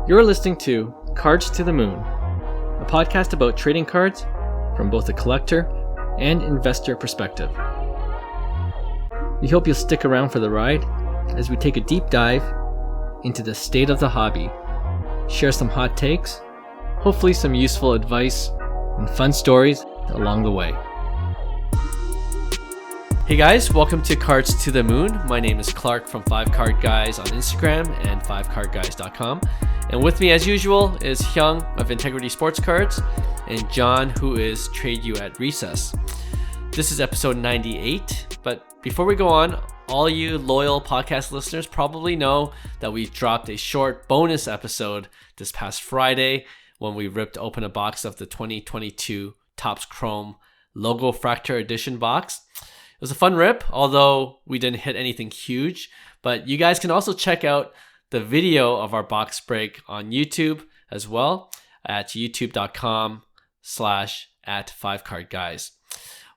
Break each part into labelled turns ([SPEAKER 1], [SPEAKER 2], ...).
[SPEAKER 1] You're listening to Cards to the Moon, a podcast about trading cards from both a collector and investor perspective. We hope you'll stick around for the ride as we take a deep dive into the state of the hobby, share some hot takes, hopefully some useful advice, and fun stories along the way. Hey guys, welcome to Cards to the Moon. My name is Clark from 5Card Guys on Instagram and 5cardguys.com. And with me as usual is Hyung of Integrity Sports Cards and John, who is Trade You at Recess. This is episode 98, but before we go on, all you loyal podcast listeners probably know that we dropped a short bonus episode this past Friday when we ripped open a box of the 2022 Topps Chrome Logo Fractor Edition box. It was a fun rip, although we didn't hit anything huge, but you guys can also check out the video of our box break on YouTube as well at youtube.com/@5cardguys.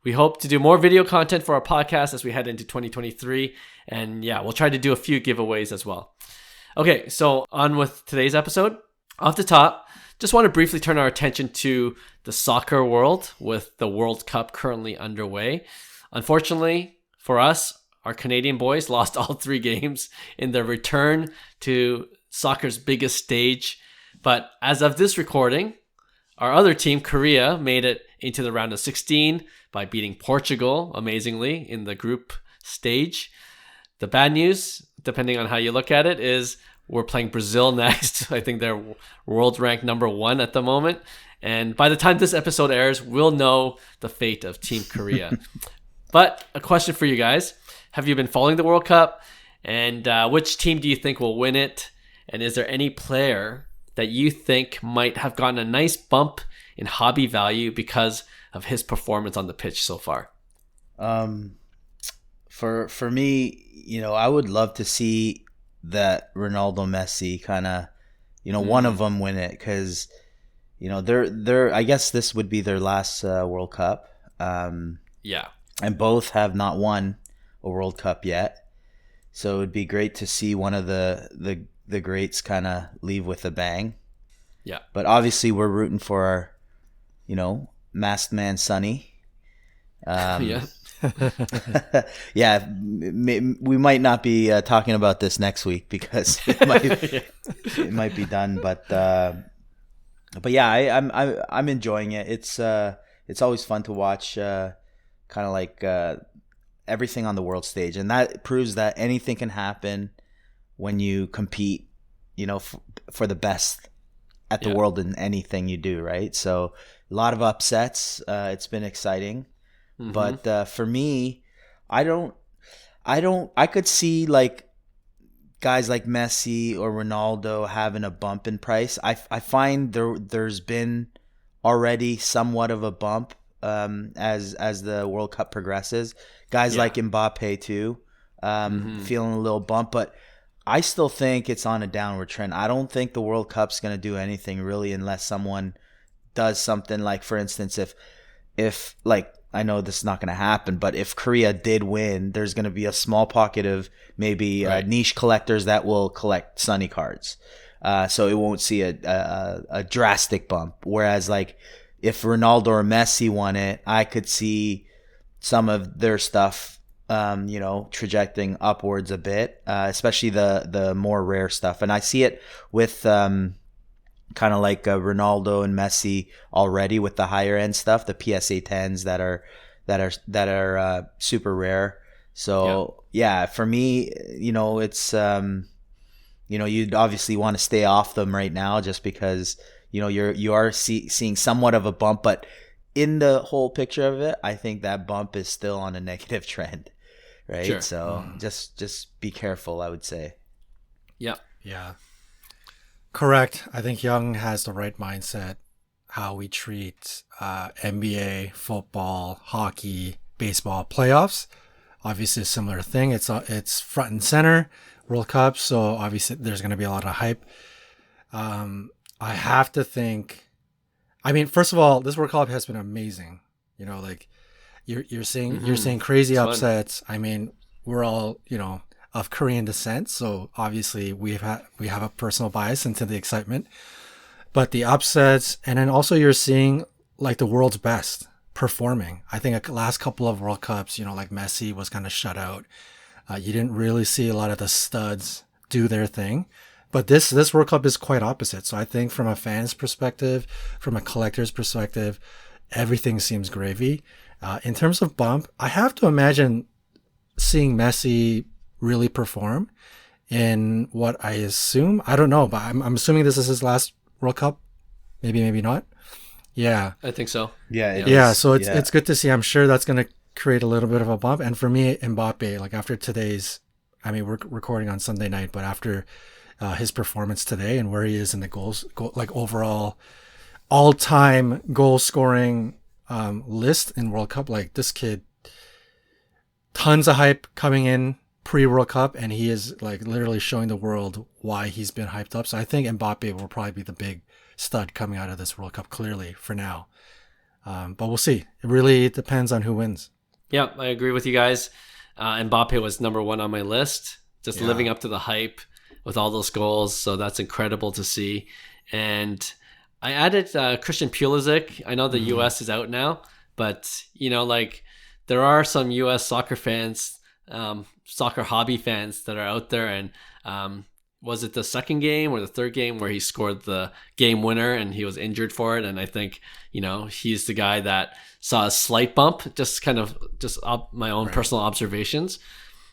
[SPEAKER 1] We hope to do more video content for our podcast as we head into 2023. And yeah, we'll try to do a few giveaways as well. Okay, so on with today's episode. Off the top, just want to briefly turn our attention to the soccer world with the World Cup currently underway. Unfortunately for us, our Canadian boys lost all 3 games in their return to soccer's biggest stage. But as of this recording, our other team, Korea, made it into the round of 16 by beating Portugal, amazingly, in the group stage. The bad news, depending on how you look at it, is we're playing Brazil next. I think they're world ranked number 1 at the moment. And by the time this episode airs, we'll know the fate of Team Korea. But a question for you guys. Have you been following the World Cup? And which team do you think will win it? And is there any player that you think might have gotten a nice bump in hobby value because of his performance on the pitch so far?
[SPEAKER 2] For me, I would love to see that Ronaldo Messi kind of, one of them win it, because, they're I guess this would be their last World Cup.
[SPEAKER 1] Yeah.
[SPEAKER 2] And both have not won a World Cup yet. So it would be great to see one of the greats kind of leave with a bang.
[SPEAKER 1] Yeah.
[SPEAKER 2] But obviously we're rooting for our, masked man Sonny.
[SPEAKER 1] Yeah.
[SPEAKER 2] Yeah, we might not be talking about this next week because it might be done. But yeah, I'm enjoying it. It's always fun to watch. Kind of like everything on the world stage, and that proves that anything can happen when you compete, for the best at the world in anything you do, right? So a lot of upsets. It's been exciting, but for me, I could see like guys like Messi or Ronaldo having a bump in price. I find there's been already somewhat of a bump as the World Cup progresses. Guys like Mbappe too, feeling a little bump, but I still think it's on a downward trend. I don't think the World Cup's going to do anything really unless someone does something like, for instance, if like, I know this is not going to happen, but if Korea did win, there's going to be a small pocket of maybe niche collectors that will collect Sunny cards. So it won't see a drastic bump. Whereas like if Ronaldo or Messi won it, I could see some of their stuff, trajecting upwards a bit, especially the more rare stuff. And I see it with kind of like Ronaldo and Messi already with the higher end stuff, the PSA 10s that are super rare. So yeah, for me, it's you'd obviously want to stay off them right now just because you are seeing somewhat of a bump, but in the whole picture of it, I think that bump is still on a negative trend, right? Sure. So just be careful, I would say.
[SPEAKER 1] Yeah.
[SPEAKER 3] Correct. I think Young has the right mindset, how we treat NBA, football, hockey, baseball playoffs. Obviously a similar thing. It's front and center, World Cup, so obviously there's going to be a lot of hype. I have to think. I mean, first of all, this World Cup has been amazing. Like you're seeing crazy upsets. I mean, we're all of Korean descent, so obviously we have a personal bias into the excitement. But the upsets, and then also you're seeing like the world's best performing. I think the last couple of World Cups, like Messi was kind of shut out. You didn't really see a lot of the studs do their thing. But this World Cup is quite opposite. So I think from a fan's perspective, from a collector's perspective, everything seems gravy. In terms of bump, I have to imagine seeing Messi really perform in what I assume. I don't know, but I'm assuming this is his last World Cup. Maybe, maybe not. Yeah.
[SPEAKER 1] I think so.
[SPEAKER 2] Yeah.
[SPEAKER 3] So it's good to see. I'm sure that's going to create a little bit of a bump. And for me, Mbappe, like after today's, I mean, we're recording on Sunday night, but after his performance today and where he is in the like overall all-time goal scoring list in World Cup, like this kid, tons of hype coming in pre-World Cup, and he is like literally showing the world why he's been hyped up. So I think Mbappe will probably be the big stud coming out of this World Cup, clearly for now. But we'll see. It really depends on who wins.
[SPEAKER 1] Yeah, I agree with you guys. Mbappe was number one on my list, just living up to the hype with all those goals. So that's incredible to see. And I added Christian Pulisic. I know the US is out now, but like there are some US soccer fans, soccer hobby fans that are out there. And was it the second game or the third game where he scored the game winner and he was injured for it? And I think, he's the guy that saw a slight bump, just my own personal observations.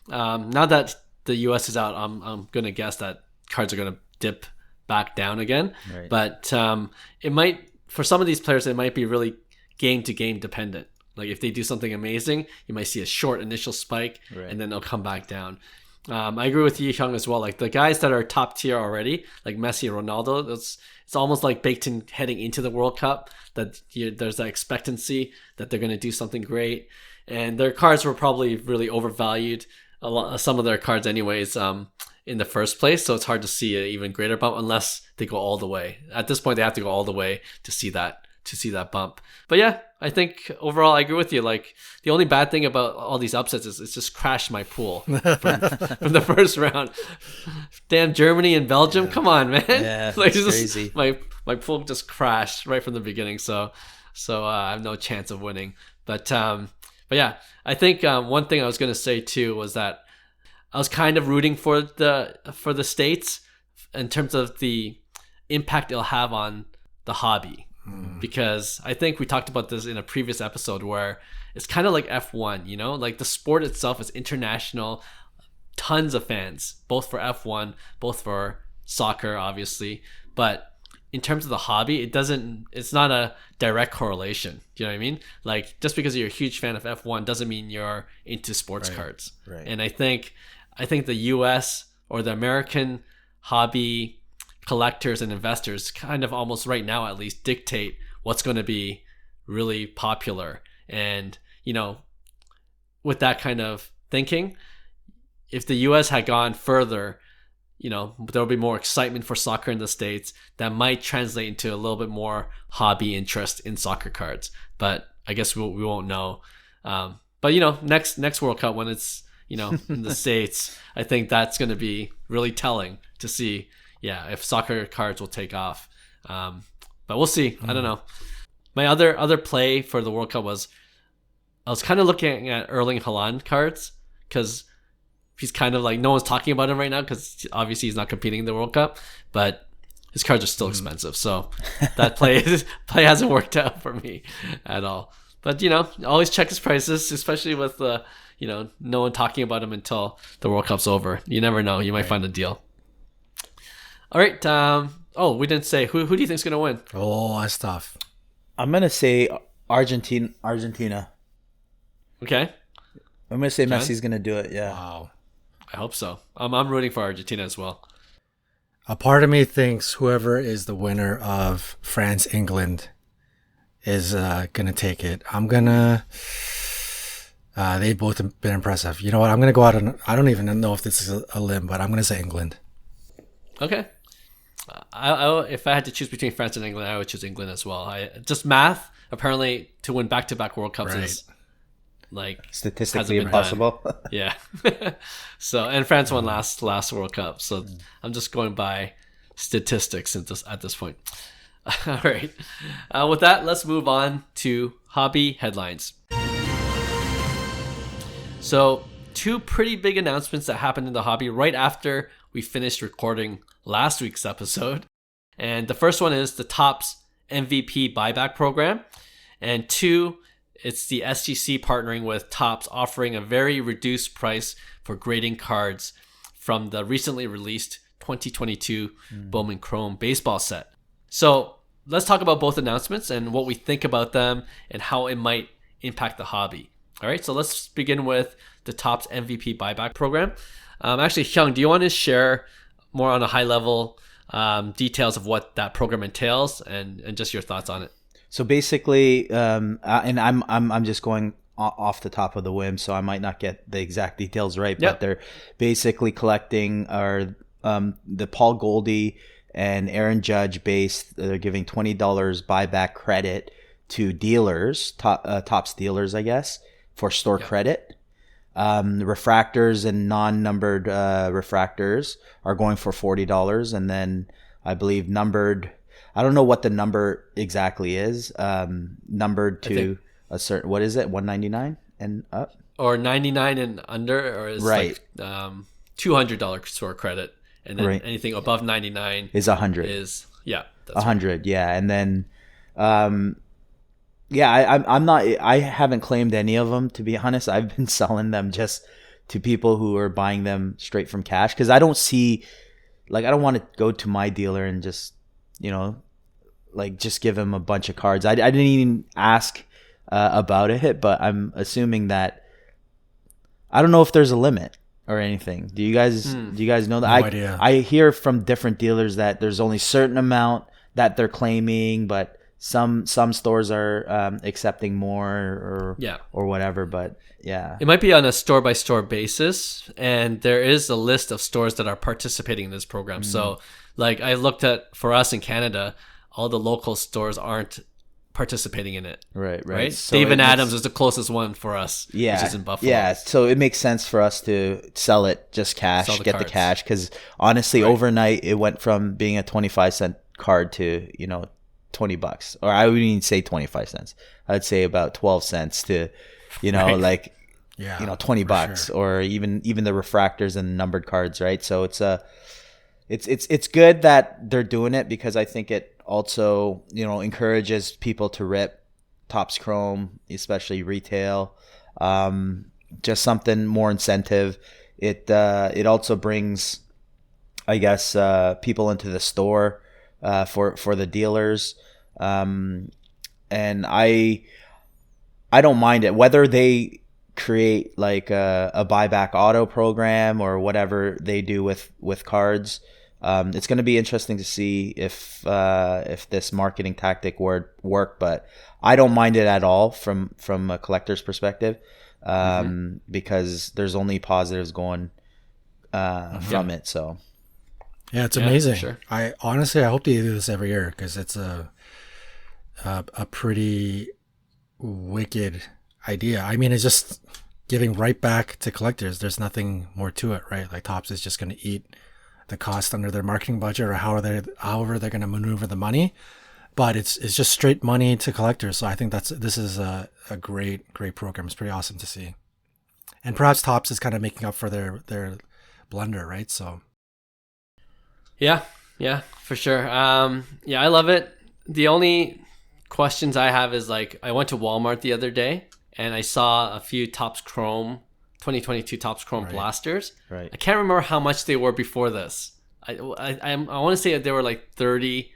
[SPEAKER 1] Now that the US is out, I'm going to guess that cards are going to dip back down again.
[SPEAKER 2] Right.
[SPEAKER 1] But it might, for some of these players, it might be really game to game dependent. Like if they do something amazing, you might see a short initial spike, and then they'll come back down. I agree with you, Hyung, as well. Like the guys that are top tier already, like Messi and Ronaldo, it's almost like baked in heading into the World Cup that there's that expectancy that they're going to do something great. And their cards were probably really overvalued. Some of their cards anyways in the first place, so it's hard to see an even greater bump unless they go all the way. At this point, they have to go all the way to see that bump. But yeah, I think overall I agree with you. Like the only bad thing about all these upsets is it's just crashed my pool from the first round. Damn Germany and Belgium, come on, man!
[SPEAKER 2] Yeah,
[SPEAKER 1] like
[SPEAKER 2] it's crazy.
[SPEAKER 1] My pool just crashed right from the beginning. So I have no chance of winning. But yeah, I think one thing I was going to say too was that I was kind of rooting for the States in terms of the impact it'll have on the hobby. Because I think we talked about this in a previous episode where it's kind of like F1, like the sport itself is international, tons of fans, both for F1, both for soccer, obviously. But in terms of the hobby, it's not a direct correlation. Do you know what I mean? Like just because you're a huge fan of F1 doesn't mean you're into sports cards.
[SPEAKER 2] Right.
[SPEAKER 1] And I think the US or the American hobby collectors and investors kind of almost right now at least dictate what's going to be really popular. And with that kind of thinking, if the US had gone further, there'll be more excitement for soccer in the States that might translate into a little bit more hobby interest in soccer cards. But I guess we won't know. But next World Cup when it's in the States, I think that's going to be really telling to see if soccer cards will take off. But we'll see. I don't know. My other play for the World Cup was I was kind of looking at Erling Haaland cards because he's kind of like no one's talking about him right now because obviously he's not competing in the World Cup, but his cards are still expensive. So that play hasn't worked out for me at all. But always check his prices, especially with no one talking about him until the World Cup's over. You never know. You might find a deal. All right. We didn't say who do you think's gonna win?
[SPEAKER 3] Oh, that's tough.
[SPEAKER 2] I'm gonna say Argentina.
[SPEAKER 1] Okay.
[SPEAKER 2] I'm gonna say
[SPEAKER 1] John?
[SPEAKER 2] Messi's gonna do it. Yeah.
[SPEAKER 3] Wow.
[SPEAKER 1] I hope so. I'm rooting for Argentina as well.
[SPEAKER 3] A part of me thinks whoever is the winner of France-England is gonna take it. I'm gonna. They've both been impressive. You know what? I'm gonna go out on. I don't even know if this is a limb, but I'm gonna say England.
[SPEAKER 1] Okay. If I had to choose between France and England, I would choose England as well. Just math. Apparently, to win back-to-back World Cups is like
[SPEAKER 2] Statistically
[SPEAKER 1] hasn't been
[SPEAKER 2] impossible.
[SPEAKER 1] done. Yeah. So, and France won last World Cup. So I'm just going by statistics at this point. All right. With that, let's move on to hobby headlines. So, two pretty big announcements that happened in the hobby right after we finished recording last week's episode. And the first one is the Topps MVP Buyback Program. And two, it's the SGC partnering with Topps, offering a very reduced price for grading cards from the recently released 2022 Bowman Chrome baseball set. So let's talk about both announcements and what we think about them and how it might impact the hobby. All right, so let's begin with the Topps MVP Buyback Program. Actually, Hyung, do you want to share more on a high level details of what that program entails and just your thoughts on it?
[SPEAKER 2] So basically, and I'm just going off the top of the whim, so I might not get the exact details right, but they're basically collecting the Paul Goldie and Aaron Judge base. They're giving $20 buyback credit to dealers, Topps dealers, I guess, for store credit. Refractors and non-numbered refractors are going for $40, and then I believe numbered. I don't know what the number exactly is. Numbered to a certain, what is it? $199 and up,
[SPEAKER 1] or 99 and under, or is
[SPEAKER 2] right?
[SPEAKER 1] Like, $200 store credit, and then anything above 99
[SPEAKER 2] is 100.
[SPEAKER 1] Is that's
[SPEAKER 2] 100,
[SPEAKER 1] right.
[SPEAKER 2] yeah, and then I'm not. I haven't claimed any of them, to be honest. I've been selling them just to people who are buying them straight from cash, because I don't see, like, I don't want to go to my dealer and just, like, just give him a bunch of cards. I didn't even ask about it, but I'm assuming that, I don't know if there's a limit or anything. Do you guys know that?
[SPEAKER 3] No idea.
[SPEAKER 2] I hear from different dealers that there's only certain amount that they're claiming, but some stores are accepting more or whatever. But yeah,
[SPEAKER 1] it might be on a store by store basis, and there is a list of stores that are participating in this program. So, like, I looked at, for us in Canada, all the local stores aren't participating in it. Right.
[SPEAKER 2] So
[SPEAKER 1] Dave and Adams is the closest one for us,
[SPEAKER 2] which
[SPEAKER 1] is in Buffalo.
[SPEAKER 2] Yeah, so it makes sense for us to sell it just cash, get the cash, because honestly, overnight it went from being a 25-cent card to $20, or I wouldn't even say 25 cents. I'd say about 12 cents to, like, $20, sure. Or even the refractors and numbered cards, right? So it's good that they're doing it, because I think it also, encourages people to rip Topps Chrome, especially retail. Just something more incentive. It also brings, I guess, people into the store for the dealers. And I don't mind it, whether they create like a buyback auto program or whatever they do with cards. It's going to be interesting to see if this marketing tactic work, but I don't mind it at all from a collector's perspective, because there's only positives going from it. So
[SPEAKER 3] yeah, it's amazing.
[SPEAKER 1] Sure.
[SPEAKER 3] I hope they do this every year, because it's a pretty wicked idea. I mean, it's just giving right back to collectors. There's nothing more to it, right? Like, Topps is just going to eat the cost under their marketing budget, or however they're going to maneuver the money, but it's just straight money to collectors. So I think this is a great program. It's pretty awesome to see, and perhaps Topps is kind of making up for their blunder, right? So
[SPEAKER 1] yeah, for sure. I love it. The only questions I have is, like, I went to Walmart the other day and I saw a few Topps Chrome 2022 Topps Chrome blasters.
[SPEAKER 2] Right. I
[SPEAKER 1] can't remember how much they were before this. I want to say that they were like $30,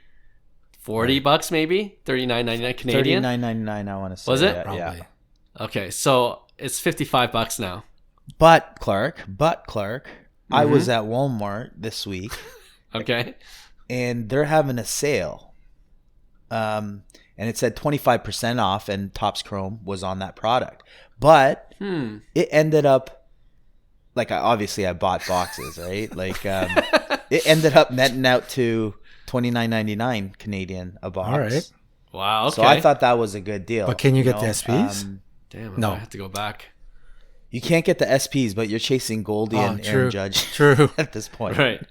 [SPEAKER 1] $40 maybe, $39.99 Canadian.
[SPEAKER 2] $39.99, I want to say.
[SPEAKER 1] Was it?
[SPEAKER 3] Probably.
[SPEAKER 2] Yeah.
[SPEAKER 1] Okay, so it's $55 now.
[SPEAKER 2] But Clark, I was at Walmart this week.
[SPEAKER 1] Okay.
[SPEAKER 2] And they're having a sale. And it said 25% off, and Topps Chrome was on that product. But it ended up, like, I bought boxes, right? Like, it ended up netting out to $29.99 Canadian a box.
[SPEAKER 3] All right.
[SPEAKER 1] Wow. Okay.
[SPEAKER 2] So I thought that was a good deal.
[SPEAKER 3] But can you get the SPs?
[SPEAKER 1] Damn,
[SPEAKER 3] No.
[SPEAKER 1] I have to go back.
[SPEAKER 2] You can't get the SPs, but you're chasing Goldie and
[SPEAKER 3] true.
[SPEAKER 2] Aaron Judge
[SPEAKER 3] True.
[SPEAKER 2] at this point.
[SPEAKER 1] Right.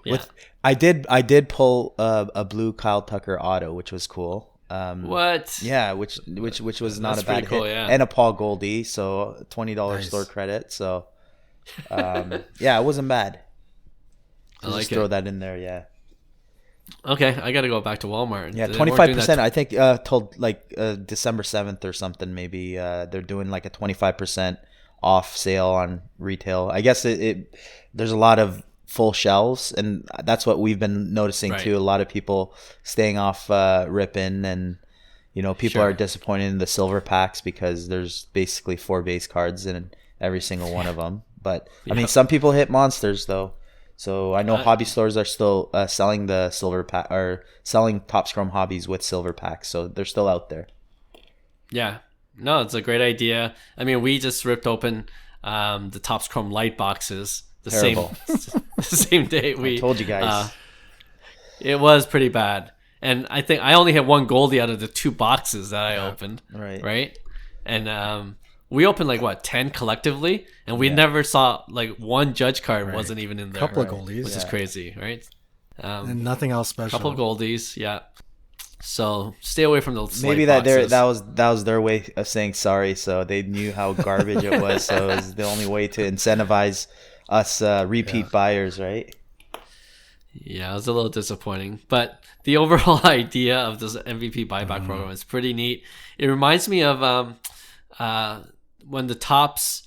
[SPEAKER 1] Yeah.
[SPEAKER 2] I did pull a blue Kyle Tucker auto, which was cool.
[SPEAKER 1] What?
[SPEAKER 2] Yeah, which was not
[SPEAKER 1] That's
[SPEAKER 2] a bad
[SPEAKER 1] pretty cool,
[SPEAKER 2] hit,
[SPEAKER 1] yeah.
[SPEAKER 2] and a Paul Goldie, so $20
[SPEAKER 3] Nice.
[SPEAKER 2] store credit. So, yeah, it wasn't bad.
[SPEAKER 1] I like
[SPEAKER 2] Just
[SPEAKER 1] it.
[SPEAKER 2] throw that in there, yeah.
[SPEAKER 1] Okay, I got to go back to Walmart.
[SPEAKER 2] Yeah,
[SPEAKER 1] They weren't doing that
[SPEAKER 2] 25%. I think till like December 7th or something. Maybe they're doing like a 25% off sale on retail. I guess it there's a lot of full shelves, and that's what we've been noticing
[SPEAKER 1] Right.
[SPEAKER 2] too. A lot of people staying off ripping, and people
[SPEAKER 1] Sure.
[SPEAKER 2] are disappointed in the silver packs because there's basically 4 base cards in every single one of them. But I mean,
[SPEAKER 1] Yep.
[SPEAKER 2] some people hit monsters though. So I know
[SPEAKER 1] Uh,
[SPEAKER 2] hobby stores are still selling the silver pack, or selling Topps Chrome hobbies with silver packs. So they're still out there.
[SPEAKER 1] Yeah. No, it's a great idea. I mean, we just ripped open the Topps Chrome light boxes the
[SPEAKER 2] Terrible.
[SPEAKER 1] the same day. We
[SPEAKER 2] I told you guys.
[SPEAKER 1] It was pretty bad. And I think I only had one Goldie out of the 2 boxes that I opened.
[SPEAKER 2] Right.
[SPEAKER 1] And we opened like what, 10 collectively, and we never saw like one Judge card
[SPEAKER 3] Right.
[SPEAKER 1] wasn't even in there.
[SPEAKER 3] Couple of
[SPEAKER 2] Right.
[SPEAKER 3] Goldies.
[SPEAKER 1] which is crazy, right?
[SPEAKER 3] And nothing else special.
[SPEAKER 1] Couple of Goldies, yeah. So stay away from those.
[SPEAKER 2] Maybe
[SPEAKER 1] light boxes.
[SPEAKER 2] that was their way of saying sorry. So they knew how garbage it was. So it was the only way to incentivize us repeat buyers, right?
[SPEAKER 1] Yeah, it was a little disappointing, but the overall idea of this MVP buyback program is pretty neat. It reminds me of when the Topps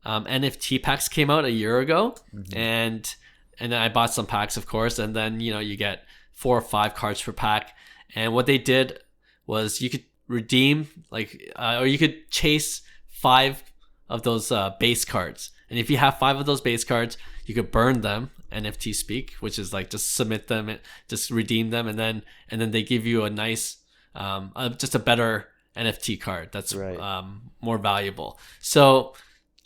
[SPEAKER 1] NFT packs came out a year ago, and then I bought some packs, of course, and then you get 4 or 5 cards per pack, and what they did was you could redeem or you could chase 5 of those base cards, and if you have 5 of those base cards, you could burn them. NFT speak, which is like just submit them, just redeem them, and then they give you a nice, just a better NFT card that's
[SPEAKER 2] Right.
[SPEAKER 1] more valuable. So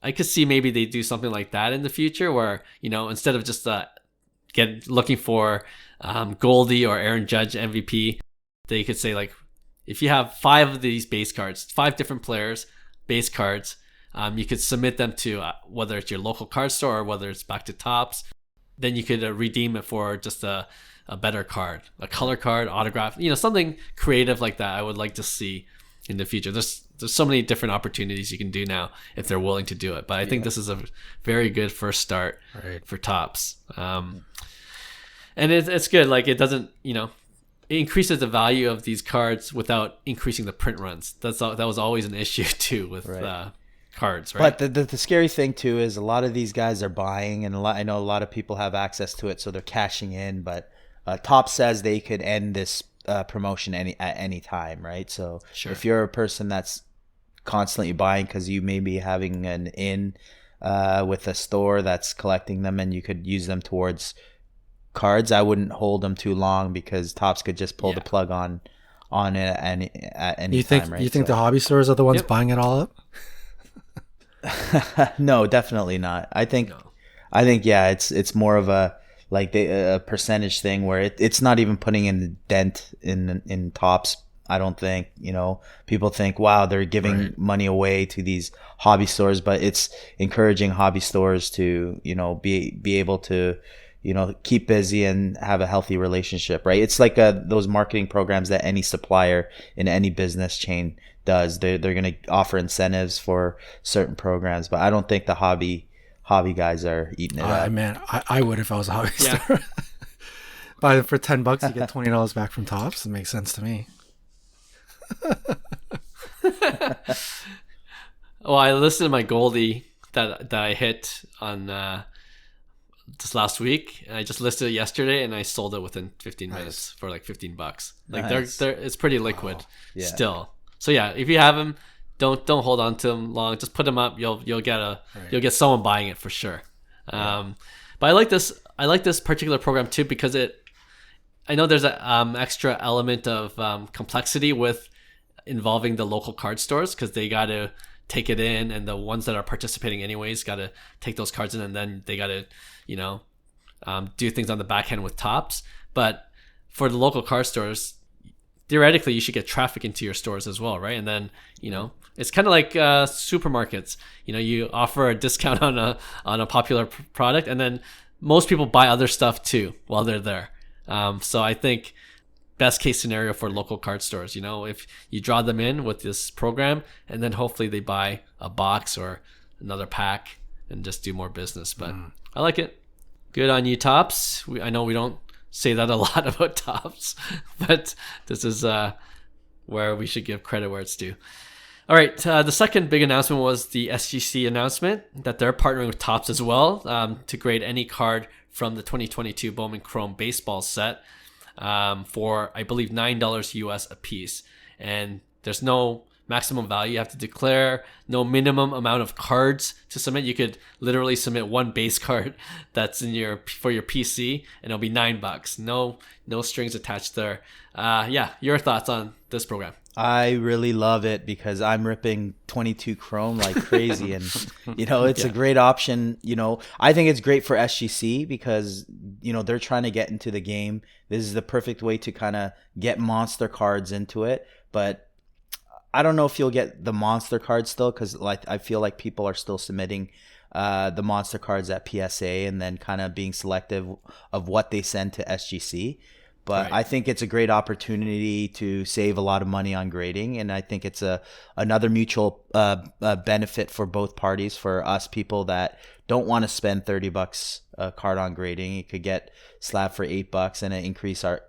[SPEAKER 1] I could see maybe they do something like that in the future, where instead of just looking for Goldie or Aaron Judge MVP, they could say like, if you have 5 of these base cards, 5 different players base cards, you could submit them to whether it's your local card store or whether it's back to Topps. Then you could redeem it for just a better card, a color card, autograph, something creative like that. I would like to see in the future. There's so many different opportunities you can do now if they're willing to do it. But I think this is a very good first start for Topps. And it's good. Like, it doesn't, it increases the value of these cards without increasing the print runs. That was always an issue too with cards, right?
[SPEAKER 2] But the scary thing too is a lot of these guys are buying, and I know a lot of people have access to it, so they're cashing in. But Topps says they could end this promotion at any time, right? So if you're a person that's constantly buying because you may be having an in with a store that's collecting them, and you could use them towards cards, I wouldn't hold them too long, because Topps could just pull the plug on it at any time, right?
[SPEAKER 3] You think the hobby stores are the ones
[SPEAKER 1] Yep.
[SPEAKER 3] buying it all up?
[SPEAKER 2] No, definitely not. I think yeah, it's more of a a percentage thing where it's not even putting in the dent in Topps. I don't think, people think, wow, they're giving money away to these hobby stores, but it's encouraging hobby stores to, be able to, keep busy and have a healthy relationship, right? It's like those marketing programs that any supplier in any business chain does. They're going to offer incentives for certain programs, but I don't think the hobby guys are eating it up.
[SPEAKER 3] Man, I would if I was a hobby store. But for $10, you get $20 back from Topps. It makes sense to me.
[SPEAKER 1] Well, I listed my Goldie that I hit on just last week, and I just listed it yesterday, and I sold it within 15 minutes for like $15. Like
[SPEAKER 2] Nice.
[SPEAKER 1] they're it's pretty liquid
[SPEAKER 2] Yeah.
[SPEAKER 1] still. So yeah, if you have them, don't hold on to them long. Just put them up. You'll get someone buying it for sure. But I like this particular program too, because I know there's an extra element of complexity with involving the local card stores, because they got to take it in, and the ones that are participating anyways got to take those cards in, and then they got to do things on the back end with Topps. But for the local card stores, theoretically you should get traffic into your stores as well, right? And then, it's kind of like supermarkets. You offer a discount on a popular product, and then most people buy other stuff too while they're there. So I think best case scenario for local card stores, if you draw them in with this program, and then hopefully they buy a box or another pack and just do more business. But I like it. Good on you, Topps. I know we don't say that a lot about Topps, but this is where we should give credit where it's due. All right, the second big announcement was the SGC announcement that they're partnering with Topps as well to grade any card from the 2022 Bowman Chrome baseball set for, I believe, $9 US a piece. And there's no maximum value you have to declare, no minimum amount of cards to submit. You could literally submit one base card that's for your PC, and it'll be $9. No strings attached there. Your thoughts on this program?
[SPEAKER 2] I really love it because I'm ripping 22 Chrome like crazy, and it's a great option. I think it's great for SGC because they're trying to get into the game. This is the perfect way to kind of get monster cards into it, but I don't know if you'll get the monster cards still, because I feel like people are still submitting the monster cards at PSA and then kind of being selective of what they send to SGC. But right. I think it's a great opportunity to save a lot of money on grading, and I think it's another mutual benefit for both parties. For us people that don't want to spend $30 a card on grading, you could get slabbed for $8, and it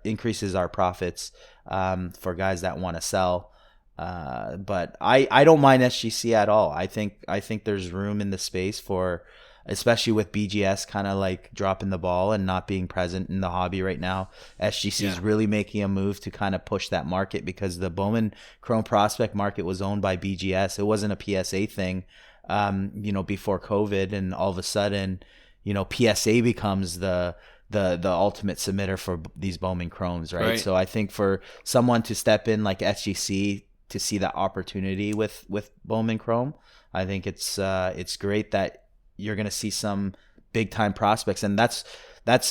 [SPEAKER 2] increases our profits for guys that want to sell. But I don't mind SGC at all. I think there's room in the space for, especially with BGS kind of like dropping the ball and not being present in the hobby right now. SGC is really making a move to kind of push that market, because the Bowman Chrome prospect market was owned by BGS. It wasn't a PSA thing, before COVID, and all of a sudden, PSA becomes the ultimate submitter for these Bowman Chromes, right? So I think for someone to step in like SGC to see that opportunity with Bowman Chrome, I think it's great that you're going to see some big time prospects, and that's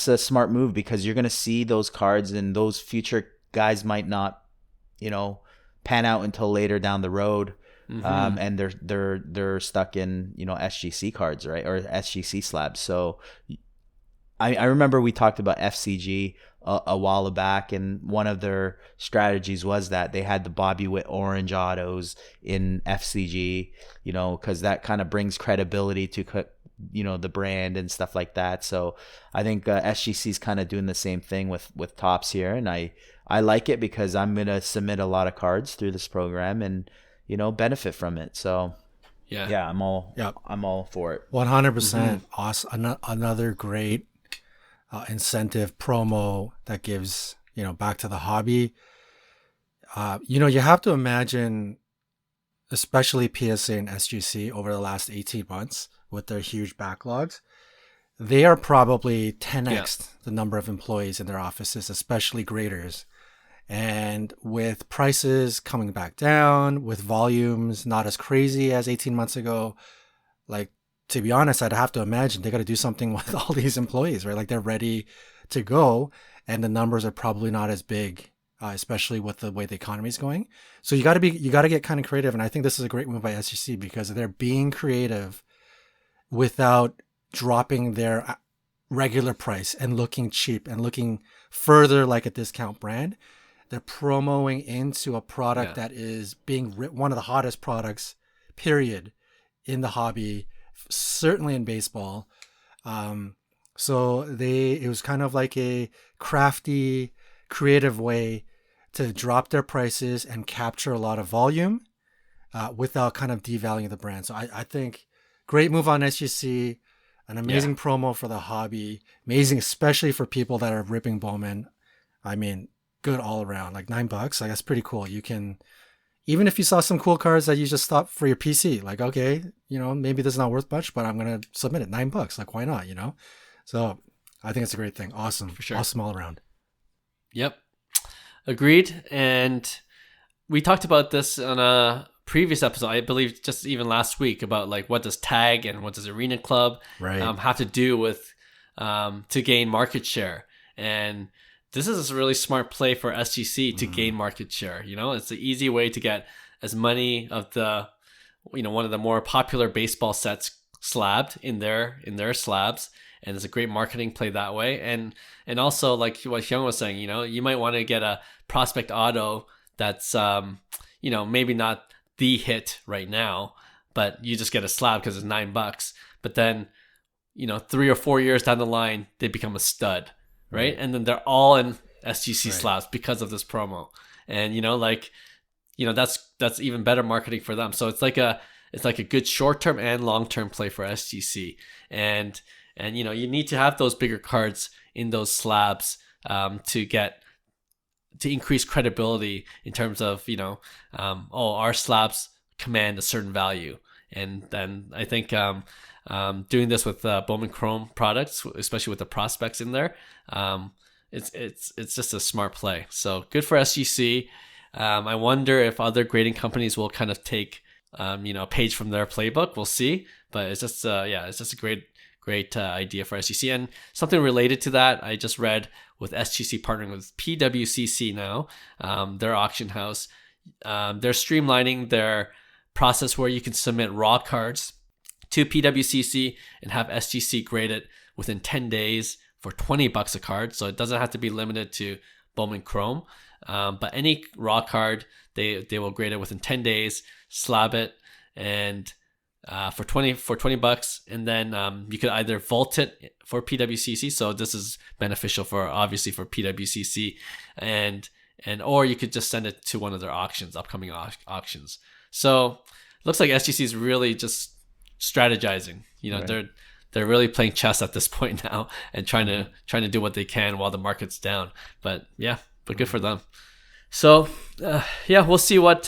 [SPEAKER 2] a smart move, because you're going to see those cards, and those future guys might not pan out until later down the road. And they're stuck in SGC cards, right, or SGC slabs. So I remember we talked about FCG a while back, and one of their strategies was that they had the Bobby Witt orange autos in FCG, because that kind of brings credibility to the brand and stuff like that. So I think SGC is kind of doing the same thing with Topps here, and I like it because I'm gonna submit a lot of cards through this program and benefit from it. So I'm all for it.
[SPEAKER 3] 100%. Awesome. Another great incentive promo that gives back to the hobby. You have to imagine, especially PSA and SGC over the last 18 months with their huge backlogs, they are probably 10x the number of employees in their offices, especially graders. And with prices coming back down, with volumes not as crazy as 18 months ago, like, to be honest, I'd have to imagine they got to do something with all these employees, right? Like, they're ready to go, and the numbers are probably not as big, especially with the way the economy is going. So you got to get kind of creative. And I think this is a great move by SGC, because they're being creative without dropping their regular price and looking cheap and looking further like a discount brand. They're promoting into a product that is being one of the hottest products, period, in the hobby, certainly in baseball. So it was kind of like a crafty, creative way to drop their prices and capture a lot of volume without kind of devaluing the brand. So I think great move on SGC, an amazing promo for the hobby, amazing, especially for people that are ripping Bowman. I mean, good all around. Like $9, like, that's pretty cool. You can, even if you saw some cool cards that you just thought for your PC, like, okay, maybe this is not worth much, but I'm going to submit it. $9, like, why not, So I think it's a great thing. Awesome. For sure. Awesome all around.
[SPEAKER 1] Yep. Agreed. And we talked about this on a previous episode, I believe just even last week, about like, what does tag and what does Arena Club have to do with to gain market share. And this is a really smart play for SGC to gain market share. It's an easy way to get as many of the, one of the more popular baseball sets slabbed in their slabs. And it's a great marketing play that way. And also, like what Hyung was saying, you might want to get a prospect auto that's, maybe not the hit right now, but you just get a slab because it's $9. But then, 3 or 4 years down the line, they become a stud, right? And then they're all in SGC slabs because of this promo. And, that's even better marketing for them. So it's like a good short-term and long-term play for SGC. And you need to have those bigger cards in those slabs to increase credibility in terms of, our slabs command a certain value. And then I think doing this with Bowman Chrome products, especially with the prospects in there, it's just a smart play. So good for SGC. I wonder if other grading companies will kind of take a page from their playbook. We'll see. But it's just a great idea for SGC. And something related to that, I just read with SGC partnering with PWCC now, their auction house. They're streamlining their process where you can submit raw cards to PWCC and have SGC grade it within 10 days for $20 a card. So it doesn't have to be limited to Bowman Chrome. But any raw card, they will grade it within 10 days, slab it, and for $20, and then you could either vault it for PWCC. So this is beneficial for PWCC, and or you could just send it to one of their upcoming auctions. So it looks like SGC is really just strategizing. Right. They're really playing chess at this point now and trying to do what they can while the market's down. But good for them. So we'll see what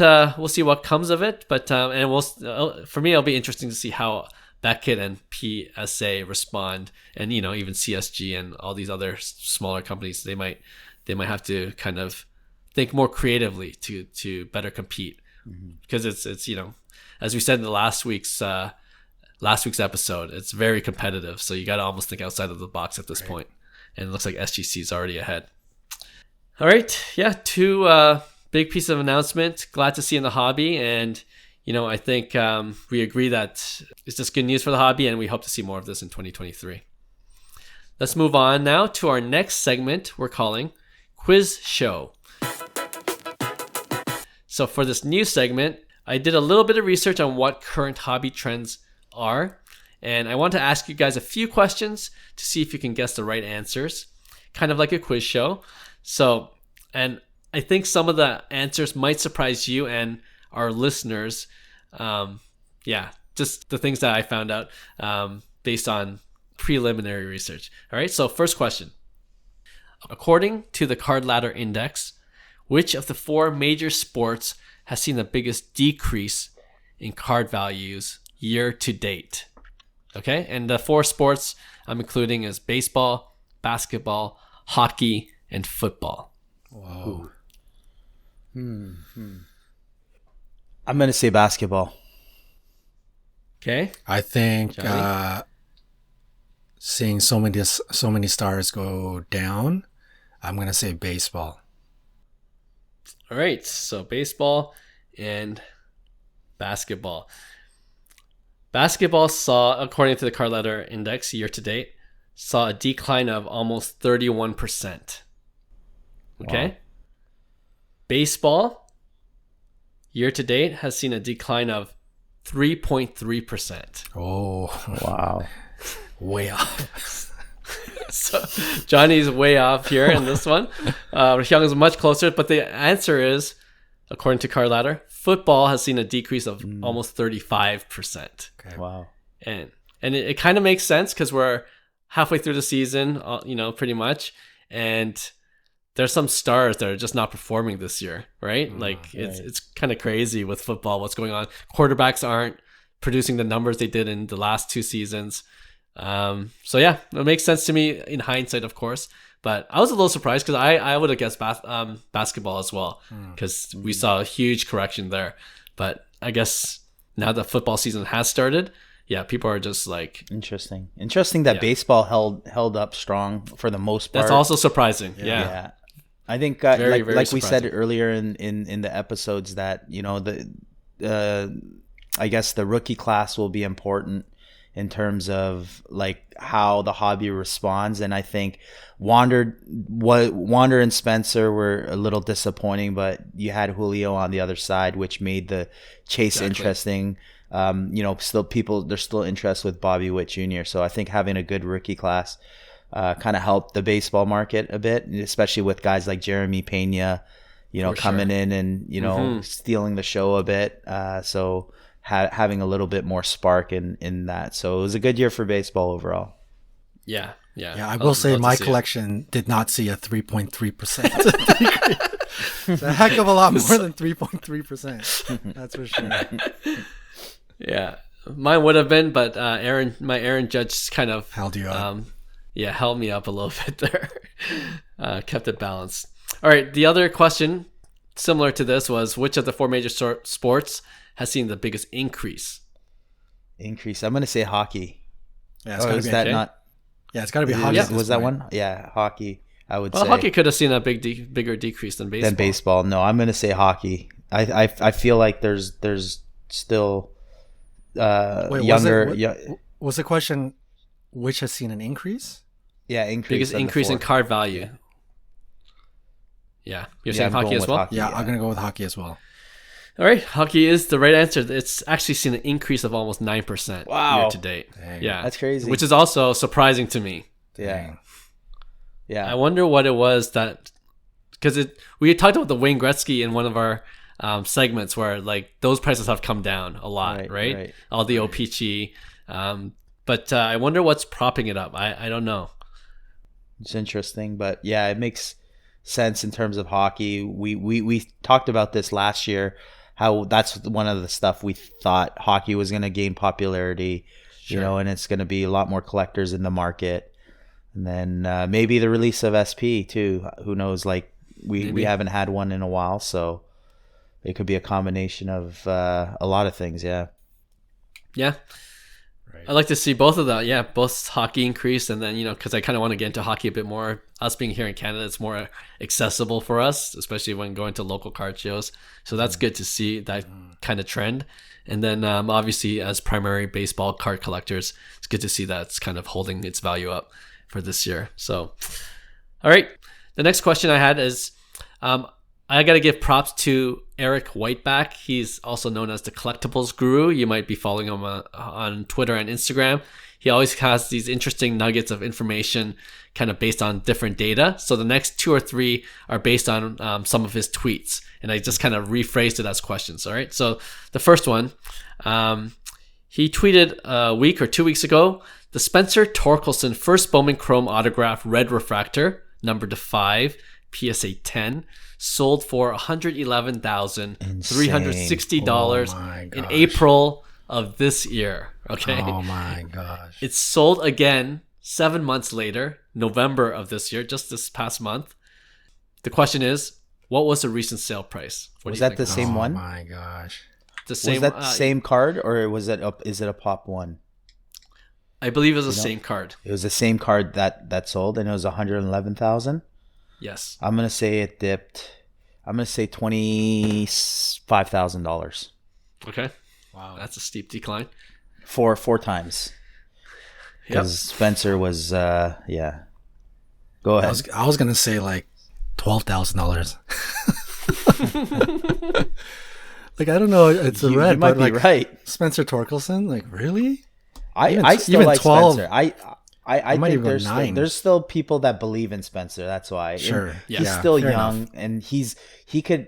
[SPEAKER 1] comes of it. But for me, it'll be interesting to see how Beckett and PSA respond, and even CSG and all these other smaller companies. They might have to kind of think more creatively to better compete, because it's as we said in the last week's episode, it's very competitive. So you got to almost think outside of the box at this point. And it looks like SGC is already ahead. All right. Yeah. 2 big pieces of announcement. Glad to see in the hobby. And, I think we agree that it's just good news for the hobby, and we hope to see more of this in 2023. Let's move on now to our next segment we're calling Quiz Show. So for this new segment, I did a little bit of research on what current hobby trends are, and I want to ask you guys a few questions to see if you can guess the right answers, kind of like a quiz show. So, and I think some of the answers might surprise you and our listeners. Just the things that I found out based on preliminary research. All right, so first question. According to the CardLadder Index, which of the 4 major sports has seen the biggest decrease in card values year to date? Okay, and the 4 sports I'm including is baseball, basketball, hockey, and football.
[SPEAKER 2] Wow. I'm going to say basketball.
[SPEAKER 1] Okay.
[SPEAKER 3] I think seeing so many stars go down, I'm going to say baseball.
[SPEAKER 1] All right. So baseball and basketball. Basketball saw, according to the CardLadder Index year to date, saw a decline of almost 31%. Okay. Wow. Baseball, year to date, has seen a decline of 3.3%.
[SPEAKER 3] Oh,
[SPEAKER 2] wow.
[SPEAKER 3] Way off.
[SPEAKER 1] So Johnny's way off here in this one. Hyung is much closer, but the answer is, according to CardLadder, football has seen a decrease of almost 35%.
[SPEAKER 3] Okay.
[SPEAKER 2] Wow.
[SPEAKER 1] And it kind of makes sense because we're halfway through the season, pretty much. And there's some stars that are just not performing this year, right? It's kind of crazy with football, what's going on. Quarterbacks aren't producing the numbers they did in the last 2 seasons. So it makes sense to me in hindsight, of course. But I was a little surprised because I would have guessed basketball as well, because we saw a huge correction there. But I guess now the football season has started, yeah, people are just like,
[SPEAKER 2] Interesting that baseball held up strong for the most part.
[SPEAKER 1] that's also surprising.
[SPEAKER 3] Yeah.
[SPEAKER 1] Yeah.
[SPEAKER 2] I think
[SPEAKER 1] Very, very
[SPEAKER 2] like we said
[SPEAKER 1] surprising.
[SPEAKER 2] earlier in the episodes that I guess the rookie class will be important in terms of like how the hobby responds, and I think Wander and Spencer were a little disappointing, but you had Julio on the other side, which made the chase interesting. Still there's still interest with Bobby Witt Jr. So I think having a good rookie class kind of helped the baseball market a bit, especially with guys like Jeremy Pena, coming in and stealing the show a bit. So having a little bit more spark in that. So it was a good year for baseball overall.
[SPEAKER 1] Yeah.
[SPEAKER 3] I will say my collection did not see a 3.3% decrease. It's a heck of a lot more than 3.3%. That's for sure.
[SPEAKER 1] Yeah, mine would have been, but my Aaron Judge kind of
[SPEAKER 3] held you up.
[SPEAKER 1] Held me up a little bit there. Kept it balanced. All right, the other question similar to this was, which of the four major sports has seen the biggest increase?
[SPEAKER 2] I'm going to say hockey.
[SPEAKER 3] Yeah, it's gotta be
[SPEAKER 2] not?
[SPEAKER 3] Yeah, it's got to be hockey.
[SPEAKER 2] Was that one? Yeah, hockey. I would say.
[SPEAKER 1] Well, hockey could have seen a bigger decrease than baseball.
[SPEAKER 2] No, I'm going to say hockey. I feel like there's still younger.
[SPEAKER 3] Was the question which has seen an increase?
[SPEAKER 2] Yeah, increase.
[SPEAKER 1] Biggest increase in card value. Yeah, you're saying hockey as well.
[SPEAKER 3] Hockey, yeah, I'm gonna go with hockey as well.
[SPEAKER 1] All right, hockey is the right answer. It's actually seen an increase of almost 9% year to date.
[SPEAKER 3] Dang.
[SPEAKER 1] Yeah,
[SPEAKER 2] that's crazy.
[SPEAKER 1] Which is also surprising to me.
[SPEAKER 2] Yeah.
[SPEAKER 1] I wonder what it was that, because we had talked about the Wayne Gretzky in one of our segments where like those prices have come down a lot, right? All the OPG, but I wonder what's propping it up. I don't know.
[SPEAKER 2] It's interesting, but yeah, it makes sense in terms of hockey. We talked about this last year, how that's one of the stuff we thought hockey was going to gain popularity, and it's going to be a lot more collectors in the market. And then maybe the release of SP too. Who knows? Like we haven't had one in a while, so it could be a combination of a lot of things. Yeah.
[SPEAKER 1] Right. I'd like to see both of that. Yeah, both hockey increase, and then because I kind of want to get into hockey a bit more. Us being here in Canada, it's more accessible for us, especially when going to local card shows. So that's good to see that kind of trend. And then obviously, as primary baseball card collectors, it's good to see that it's kind of holding its value up for this year. So, all right. The next question I had is, I got to give props to Eric Whiteback. He's also known as the Collectibles Guru. You might be following him on Twitter and Instagram. He always has these interesting nuggets of information kind of based on different data. So the next 2 or 3 are based on some of his tweets. And I just kind of rephrased it as questions. All right. So the first one, he tweeted a week or 2 weeks ago, the Spencer Torkelson first Bowman Chrome autograph red refractor, numbered to 5, PSA 10, sold for $111,360 in April of this year. Okay.
[SPEAKER 3] Oh my gosh.
[SPEAKER 1] It's sold again 7 months later, November of this year, just this past month. The question is, what was the recent sale price?
[SPEAKER 2] Was that the same one?
[SPEAKER 3] Oh my gosh.
[SPEAKER 1] The same.
[SPEAKER 2] Was that the same card, or is it a pop one?
[SPEAKER 1] I believe it was the same card.
[SPEAKER 2] It was the same card that sold, and it was $111,000.
[SPEAKER 1] Yes.
[SPEAKER 2] I'm gonna say it dipped. I'm gonna say $25,000.
[SPEAKER 1] Okay.
[SPEAKER 3] Wow.
[SPEAKER 1] That's a steep decline.
[SPEAKER 2] Four times. Because Spencer was Go ahead.
[SPEAKER 3] I was gonna say like $12,000. Like I don't know, it's a red.
[SPEAKER 2] You might be right.
[SPEAKER 3] Spencer Torkelson, like really?
[SPEAKER 2] I still like 12. Spencer. I think there's still people that believe in Spencer. That's why.
[SPEAKER 3] Sure.
[SPEAKER 2] And he's still young, enough. And he could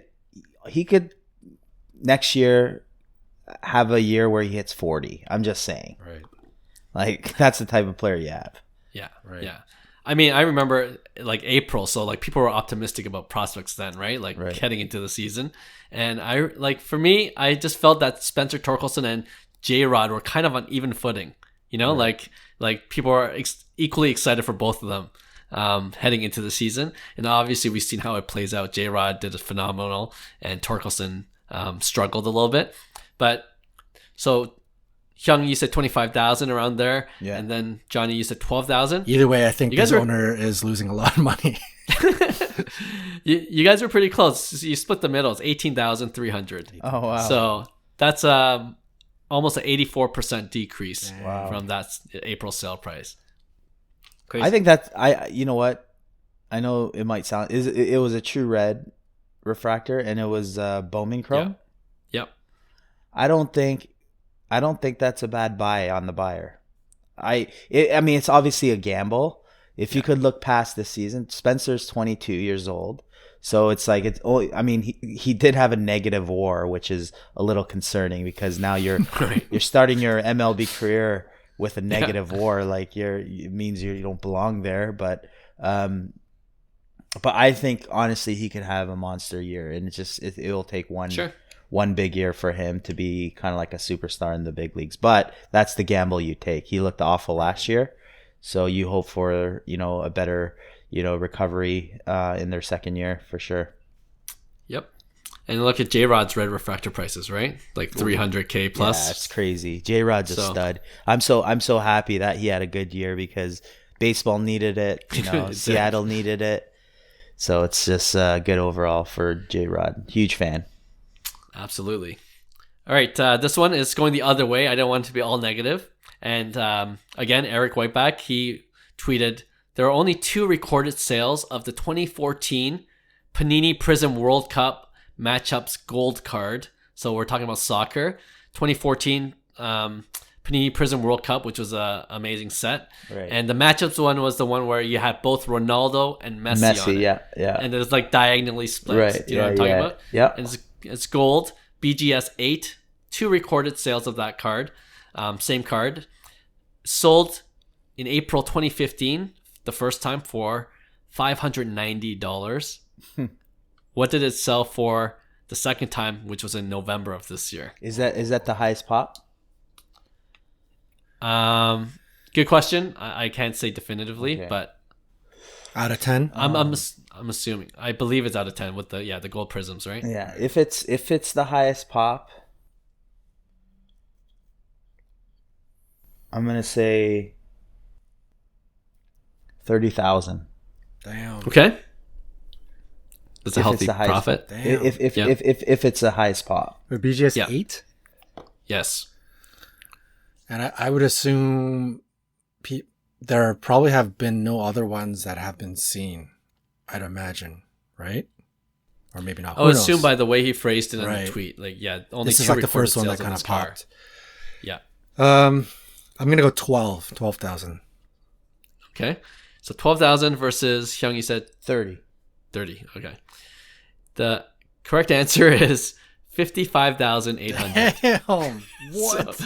[SPEAKER 2] next year have a year where he hits 40. I'm just saying.
[SPEAKER 3] Right.
[SPEAKER 2] Like that's the type of player you have.
[SPEAKER 1] Yeah.
[SPEAKER 3] Right.
[SPEAKER 1] Yeah. I mean, I remember like April, so like people were optimistic about prospects then, right? Like heading into the season. And for me, I just felt that Spencer Torkelson and J-Rod were kind of on even footing, like people are equally excited for both of them heading into the season. And obviously we've seen how it plays out. J-Rod did a phenomenal and Torkelson struggled a little bit. But so Hyung, you said 25,000 around there.
[SPEAKER 2] Yeah.
[SPEAKER 1] And then Johnny, you said 12,000.
[SPEAKER 3] Either way, I think
[SPEAKER 1] You guys
[SPEAKER 3] this
[SPEAKER 1] are-
[SPEAKER 3] owner is losing a lot of money.
[SPEAKER 1] You guys were pretty close. You split the middle. It's 18,300.
[SPEAKER 2] Oh wow.
[SPEAKER 1] So that's almost an 84% decrease
[SPEAKER 2] Wow.
[SPEAKER 1] from that April sale price. Crazy.
[SPEAKER 2] I think that's you know what? I know it might sound it was a true red refractor and it was Bowman Chrome.
[SPEAKER 1] Yep.
[SPEAKER 2] I don't think that's a bad buy on the buyer. I mean it's obviously a gamble. If you could look past this season, Spencer's 22 years old. So it's like I mean he did have a negative WAR, which is a little concerning because now you're
[SPEAKER 1] Right.
[SPEAKER 2] you're starting your MLB career with a negative WAR, like it means you don't belong there, but I think honestly he could have a monster year, and it'll take one big year for him to be kind of like a superstar in the big leagues. But that's the gamble you take. He looked awful last year, so you hope for a better recovery in their second year for sure.
[SPEAKER 1] Yep. And look at J-Rod's red refractor prices, right? Like 300K plus.
[SPEAKER 2] Yeah, it's crazy. J-Rod's a
[SPEAKER 1] So-
[SPEAKER 2] stud. I'm so happy that he had a good year because baseball needed it.
[SPEAKER 1] It did.
[SPEAKER 2] Seattle needed it. So it's just good overall for J-Rod. Huge fan.
[SPEAKER 1] Absolutely. All right. This one is going the other way. I don't want it to be all negative. And again, Eric Whiteback, he tweeted, there are only 2 recorded sales of the 2014 Panini Prism World Cup matchups gold card. So we're talking about soccer. 2014 Panini Prism World Cup, which was an amazing set.
[SPEAKER 2] Right.
[SPEAKER 1] And the matchups one was the one where you had both Ronaldo and Messi on it.
[SPEAKER 2] yeah.
[SPEAKER 1] And it's like diagonally split.
[SPEAKER 2] Right.
[SPEAKER 1] Do you know what I'm talking about?
[SPEAKER 2] Yeah.
[SPEAKER 1] And it's gold, BGS 8, 2 recorded sales of that card. Same card. Sold in April 2015, the first time for $590. What did it sell for the second time, which was in November of this year?
[SPEAKER 2] Is that the highest pop?
[SPEAKER 1] Good question. I can't say definitively,
[SPEAKER 2] Okay.
[SPEAKER 1] but
[SPEAKER 3] Out of 10?
[SPEAKER 1] I'm assuming. I believe it's out of 10 with the gold prisms, right?
[SPEAKER 2] Yeah. If it's the highest pop, I'm gonna say 30,000.
[SPEAKER 3] Damn.
[SPEAKER 1] Okay. That's a
[SPEAKER 2] If it's
[SPEAKER 1] healthy
[SPEAKER 2] the highest-
[SPEAKER 1] profit.
[SPEAKER 3] Damn.
[SPEAKER 2] If it's the highest pop.
[SPEAKER 3] For BGS
[SPEAKER 1] Yeah.
[SPEAKER 3] 8?
[SPEAKER 1] Yes.
[SPEAKER 3] And I would assume there probably have been no other ones that have been seen, I'd imagine, right? Or maybe not.
[SPEAKER 1] I
[SPEAKER 3] Who
[SPEAKER 1] would
[SPEAKER 3] knows?
[SPEAKER 1] assume by the way he phrased it in
[SPEAKER 3] Right.
[SPEAKER 1] the tweet. Like, yeah, only
[SPEAKER 3] This is
[SPEAKER 1] 2
[SPEAKER 3] like the
[SPEAKER 1] recorded
[SPEAKER 3] first one that
[SPEAKER 1] sales of
[SPEAKER 3] kind
[SPEAKER 1] this
[SPEAKER 3] of
[SPEAKER 1] car.
[SPEAKER 3] popped.
[SPEAKER 1] Yeah.
[SPEAKER 3] I'm going to go 12,000.
[SPEAKER 1] Okay. So 12,000 versus Hyung, you said
[SPEAKER 2] 30.
[SPEAKER 1] 30. Okay. The correct answer is 55,800.
[SPEAKER 3] Damn. What?
[SPEAKER 1] So,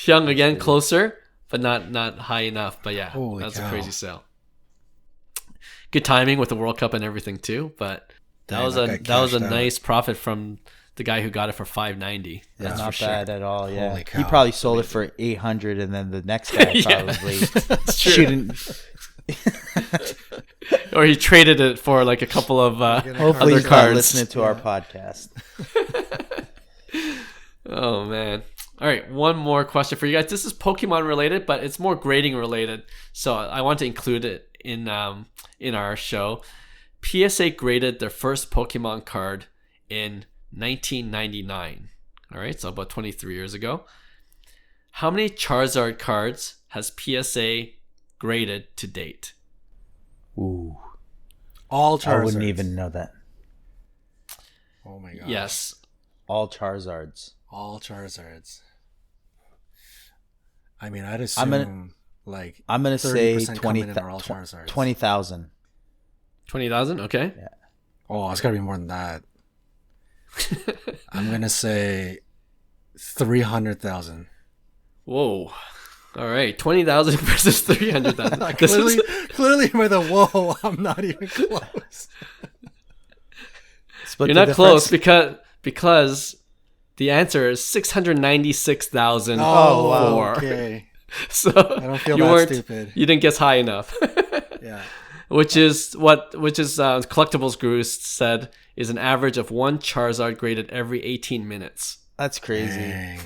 [SPEAKER 1] Hyung again closer, but not high enough. But yeah,
[SPEAKER 3] Holy
[SPEAKER 1] that's
[SPEAKER 3] cow.
[SPEAKER 1] a crazy sale. Good timing with the World Cup and everything too, but that
[SPEAKER 3] Dang,
[SPEAKER 1] was
[SPEAKER 3] that
[SPEAKER 1] a
[SPEAKER 3] guy
[SPEAKER 1] that was a
[SPEAKER 3] cashed out.
[SPEAKER 1] nice profit from the guy who got it for $590. That's
[SPEAKER 2] Not
[SPEAKER 1] for sure.
[SPEAKER 2] bad at all. Yeah.
[SPEAKER 3] Holy
[SPEAKER 2] He
[SPEAKER 3] cow.
[SPEAKER 2] probably sold it for 800, and then the next guy
[SPEAKER 1] Yeah.
[SPEAKER 2] probably
[SPEAKER 1] That's true.
[SPEAKER 2] shooting.
[SPEAKER 1] Or he traded it for like a couple of
[SPEAKER 2] Hopefully,
[SPEAKER 1] other
[SPEAKER 2] he's not
[SPEAKER 1] cards.
[SPEAKER 2] listening to our podcast.
[SPEAKER 1] Oh man. All right, one more question for you guys. This is Pokemon related, but it's more grading related. So I want to include it in our show. PSA graded their first Pokemon card in 1999. All right, so about 23 years ago. How many Charizard cards has PSA graded to date?
[SPEAKER 2] Ooh,
[SPEAKER 3] All
[SPEAKER 2] I
[SPEAKER 3] Charizards.
[SPEAKER 2] wouldn't even know that.
[SPEAKER 3] Oh my god.
[SPEAKER 1] Yes.
[SPEAKER 2] All Charizards.
[SPEAKER 3] All Charizards. I mean, I'd assume like
[SPEAKER 2] I'm gonna say
[SPEAKER 3] 30% coming in
[SPEAKER 2] 20,000.
[SPEAKER 3] are all Charizards.
[SPEAKER 2] 20,000.
[SPEAKER 1] 20,000? Okay.
[SPEAKER 3] Oh, it's gotta be more than that. I'm gonna say 300,000.
[SPEAKER 1] Whoa. All right, 20,000 versus 300,000.
[SPEAKER 3] Clearly, by the whoa, I'm not even close.
[SPEAKER 2] Split
[SPEAKER 1] You're
[SPEAKER 2] the
[SPEAKER 1] not close
[SPEAKER 2] difference.
[SPEAKER 1] because the answer is 696,000.
[SPEAKER 2] Oh, wow.
[SPEAKER 1] four.
[SPEAKER 3] Okay.
[SPEAKER 1] So
[SPEAKER 3] I don't feel
[SPEAKER 1] you
[SPEAKER 3] that
[SPEAKER 1] weren't,
[SPEAKER 3] stupid.
[SPEAKER 1] You didn't guess high enough.
[SPEAKER 3] Yeah.
[SPEAKER 1] which is Collectibles Guru said is an average of one Charizard graded every 18 minutes.
[SPEAKER 2] That's crazy.
[SPEAKER 3] Dang.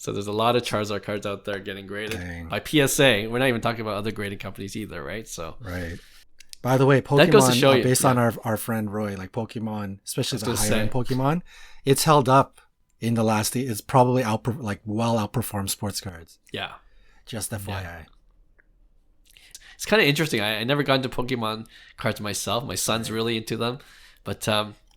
[SPEAKER 1] So there's a lot of Charizard cards out there getting graded
[SPEAKER 3] Dang.
[SPEAKER 1] by PSA. We're not even talking about other grading companies either, right? So
[SPEAKER 3] Right. By the way,
[SPEAKER 1] That goes to
[SPEAKER 3] Pokemon,
[SPEAKER 1] show you,
[SPEAKER 3] based
[SPEAKER 1] yeah.
[SPEAKER 3] on our friend Roy, like Pokemon, especially the
[SPEAKER 1] I was
[SPEAKER 3] higher
[SPEAKER 1] gonna
[SPEAKER 3] end
[SPEAKER 1] say.
[SPEAKER 3] Pokemon, it's held up in the last. It's probably well outperformed sports cards.
[SPEAKER 1] yeah.
[SPEAKER 3] Just FYI.
[SPEAKER 1] It's kind of interesting. I never got into Pokemon cards myself. My son's really into them. But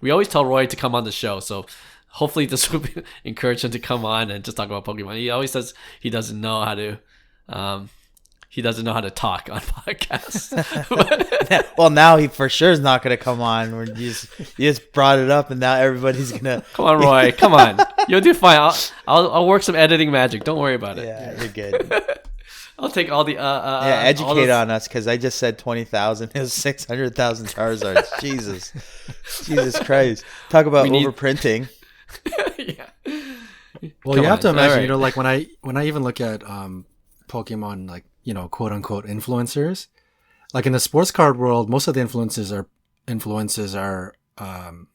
[SPEAKER 1] we always tell Roy to come on the show. So hopefully this will encourage him to come on and just talk about Pokemon. He always says he doesn't know how to talk on podcasts.
[SPEAKER 2] Well, now he for sure is not going to come on. You just brought it up, and now everybody's gonna.
[SPEAKER 1] Come on, Roy. Come on. You'll do fine. I'll work some editing magic. Don't worry about it.
[SPEAKER 2] Yeah, you're good.
[SPEAKER 1] I'll take all the
[SPEAKER 2] Educate on us, because I just said 20,000 is 600,000 Charizards. Jesus Christ! Talk about overprinting.
[SPEAKER 1] Yeah.
[SPEAKER 3] Well,
[SPEAKER 1] Come
[SPEAKER 3] you have to
[SPEAKER 1] on.
[SPEAKER 3] imagine,
[SPEAKER 1] All right.
[SPEAKER 3] like when I even look at Pokemon, like, quote unquote influencers, like in the sports card world, most of the influences are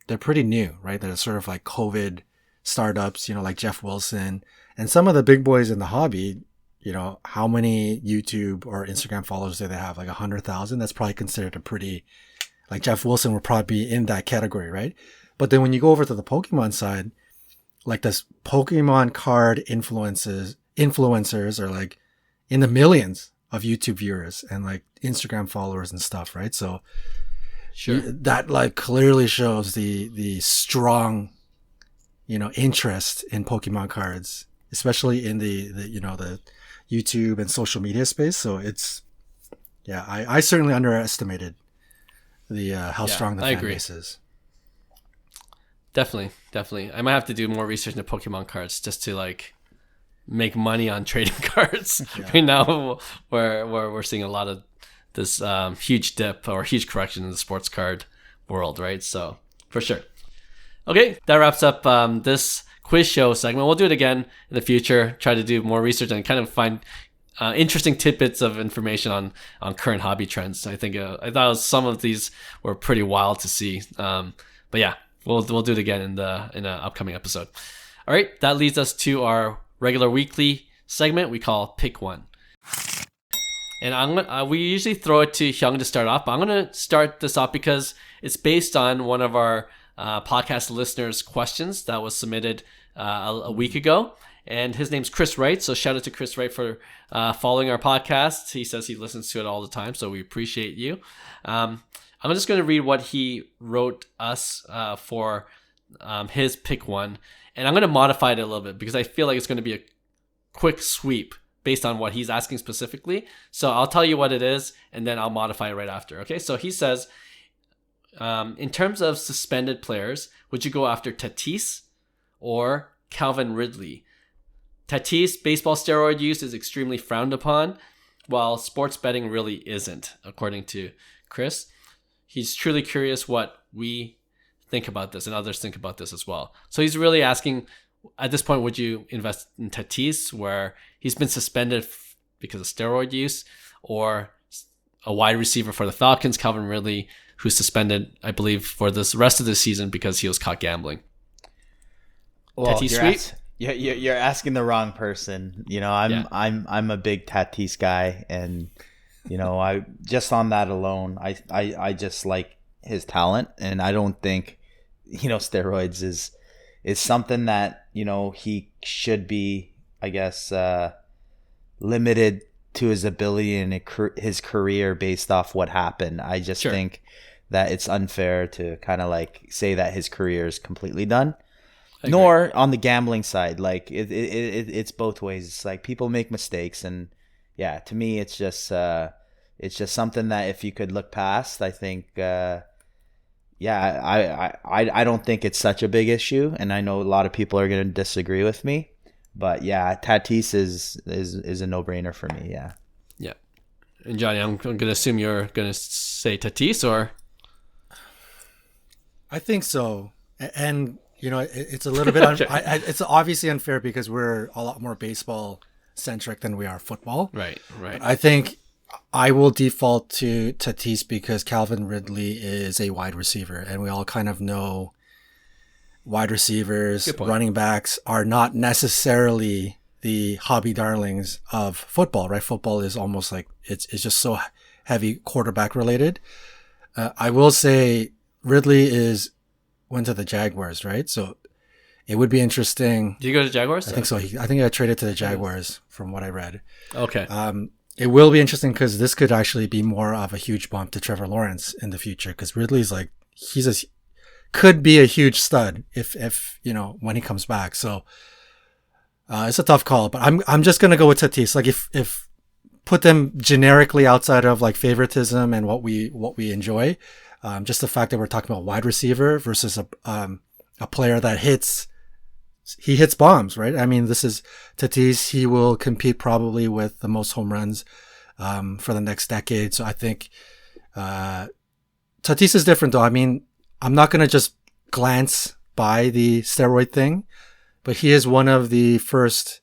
[SPEAKER 3] they're pretty new, right? They're sort of like COVID startups, like Jeff Wilson and some of the big boys in the hobby. How many YouTube or Instagram followers do they have? Like 100,000. That's probably considered a pretty, like Jeff Wilson would probably be in that category, right? But then when you go over to the Pokemon side, like this Pokemon card influencers are like in the millions of YouTube viewers and like Instagram followers and stuff, right? So
[SPEAKER 1] Sure.
[SPEAKER 3] that like clearly shows the strong, interest in Pokemon cards, especially in the YouTube and social media space. So I certainly underestimated how strong the fan base is.
[SPEAKER 1] Definitely. I might have to do more research into Pokemon cards just to like make money on trading cards.
[SPEAKER 3] Yeah.
[SPEAKER 1] Right now, where we're seeing a lot of this huge dip or huge correction in the sports card world, right? So for sure. Okay, that wraps up this quiz show segment. We'll do it again in the future. Try to do more research and kind of find interesting tidbits of information on current hobby trends. I thought some of these were pretty wild to see. But yeah, we'll do it again in an upcoming episode. All right, that leads us to our regular weekly segment we call Pick One. And we usually throw it to Hyung to start off, but I'm going to start this off because it's based on one of our podcast listeners' questions that was submitted a week ago. And his name's Chris Wright. So shout out to Chris Wright for following our podcast. He says he listens to it all the time, so we appreciate you. I'm just going to read what he wrote us for his Pick One. And I'm going to modify it a little bit because I feel like it's going to be a quick sweep based on what he's asking specifically. So I'll tell you what it is, and then I'll modify it right after. Okay, so he says, in terms of suspended players, would you go after Tatis or Calvin Ridley? Tatis, baseball steroid use is extremely frowned upon, while sports betting really isn't, according to Chris. He's truly curious what we think about this and others think about this as well. So he's really asking, at this point, would you invest in Tatis, where he's been suspended because of steroid use, or a wide receiver for the Falcons, Calvin Ridley, who's suspended, I believe, for this rest of the season because he was caught gambling?
[SPEAKER 2] Well,
[SPEAKER 1] Tatis sweep?
[SPEAKER 2] You're asking the wrong person. I'm a big Tatis guy, and I just on that alone, I just like his talent, and I don't think steroids is something that he should be, I guess, limited to his ability and his career based off what happened. I just think that it's unfair to kind of like say that his career is completely done. Nor on the gambling side, like it's both ways. It's like people make mistakes, and yeah, to me, it's just something that if you could look past, I think, I don't think it's such a big issue, and I know a lot of people are going to disagree with me, but yeah, Tatis is a no-brainer for me. Yeah.
[SPEAKER 1] And Johnny, I'm going to assume you're going to say Tatis, or?
[SPEAKER 3] I think so, and. It's a little bit. It's obviously unfair because we're a lot more baseball centric than we are football.
[SPEAKER 1] Right.
[SPEAKER 3] I think I will default to Tatis because Calvin Ridley is a wide receiver, and we all kind of know wide receivers, running backs are not necessarily the hobby darlings of football, right? Football is almost like it's just so heavy quarterback related. I will say Ridley went to the Jaguars, right? So it would be interesting.
[SPEAKER 1] Did you go to Jaguars?
[SPEAKER 3] I think so. I think he got traded to the Jaguars from what I read.
[SPEAKER 1] Okay.
[SPEAKER 3] It will be interesting because this could actually be more of a huge bump to Trevor Lawrence in the future, because Ridley's like, could be a huge stud if when he comes back. So it's a tough call, but I'm just gonna go with Tatis. Like if put them generically outside of like favoritism and what we enjoy, just the fact that we're talking about wide receiver versus a player that hits bombs, right? I mean, this is Tatis. He will compete probably with the most home runs for the next decade. So I think Tatis is different, though. I mean, I'm not going to just glance by the steroid thing, but he is one of the first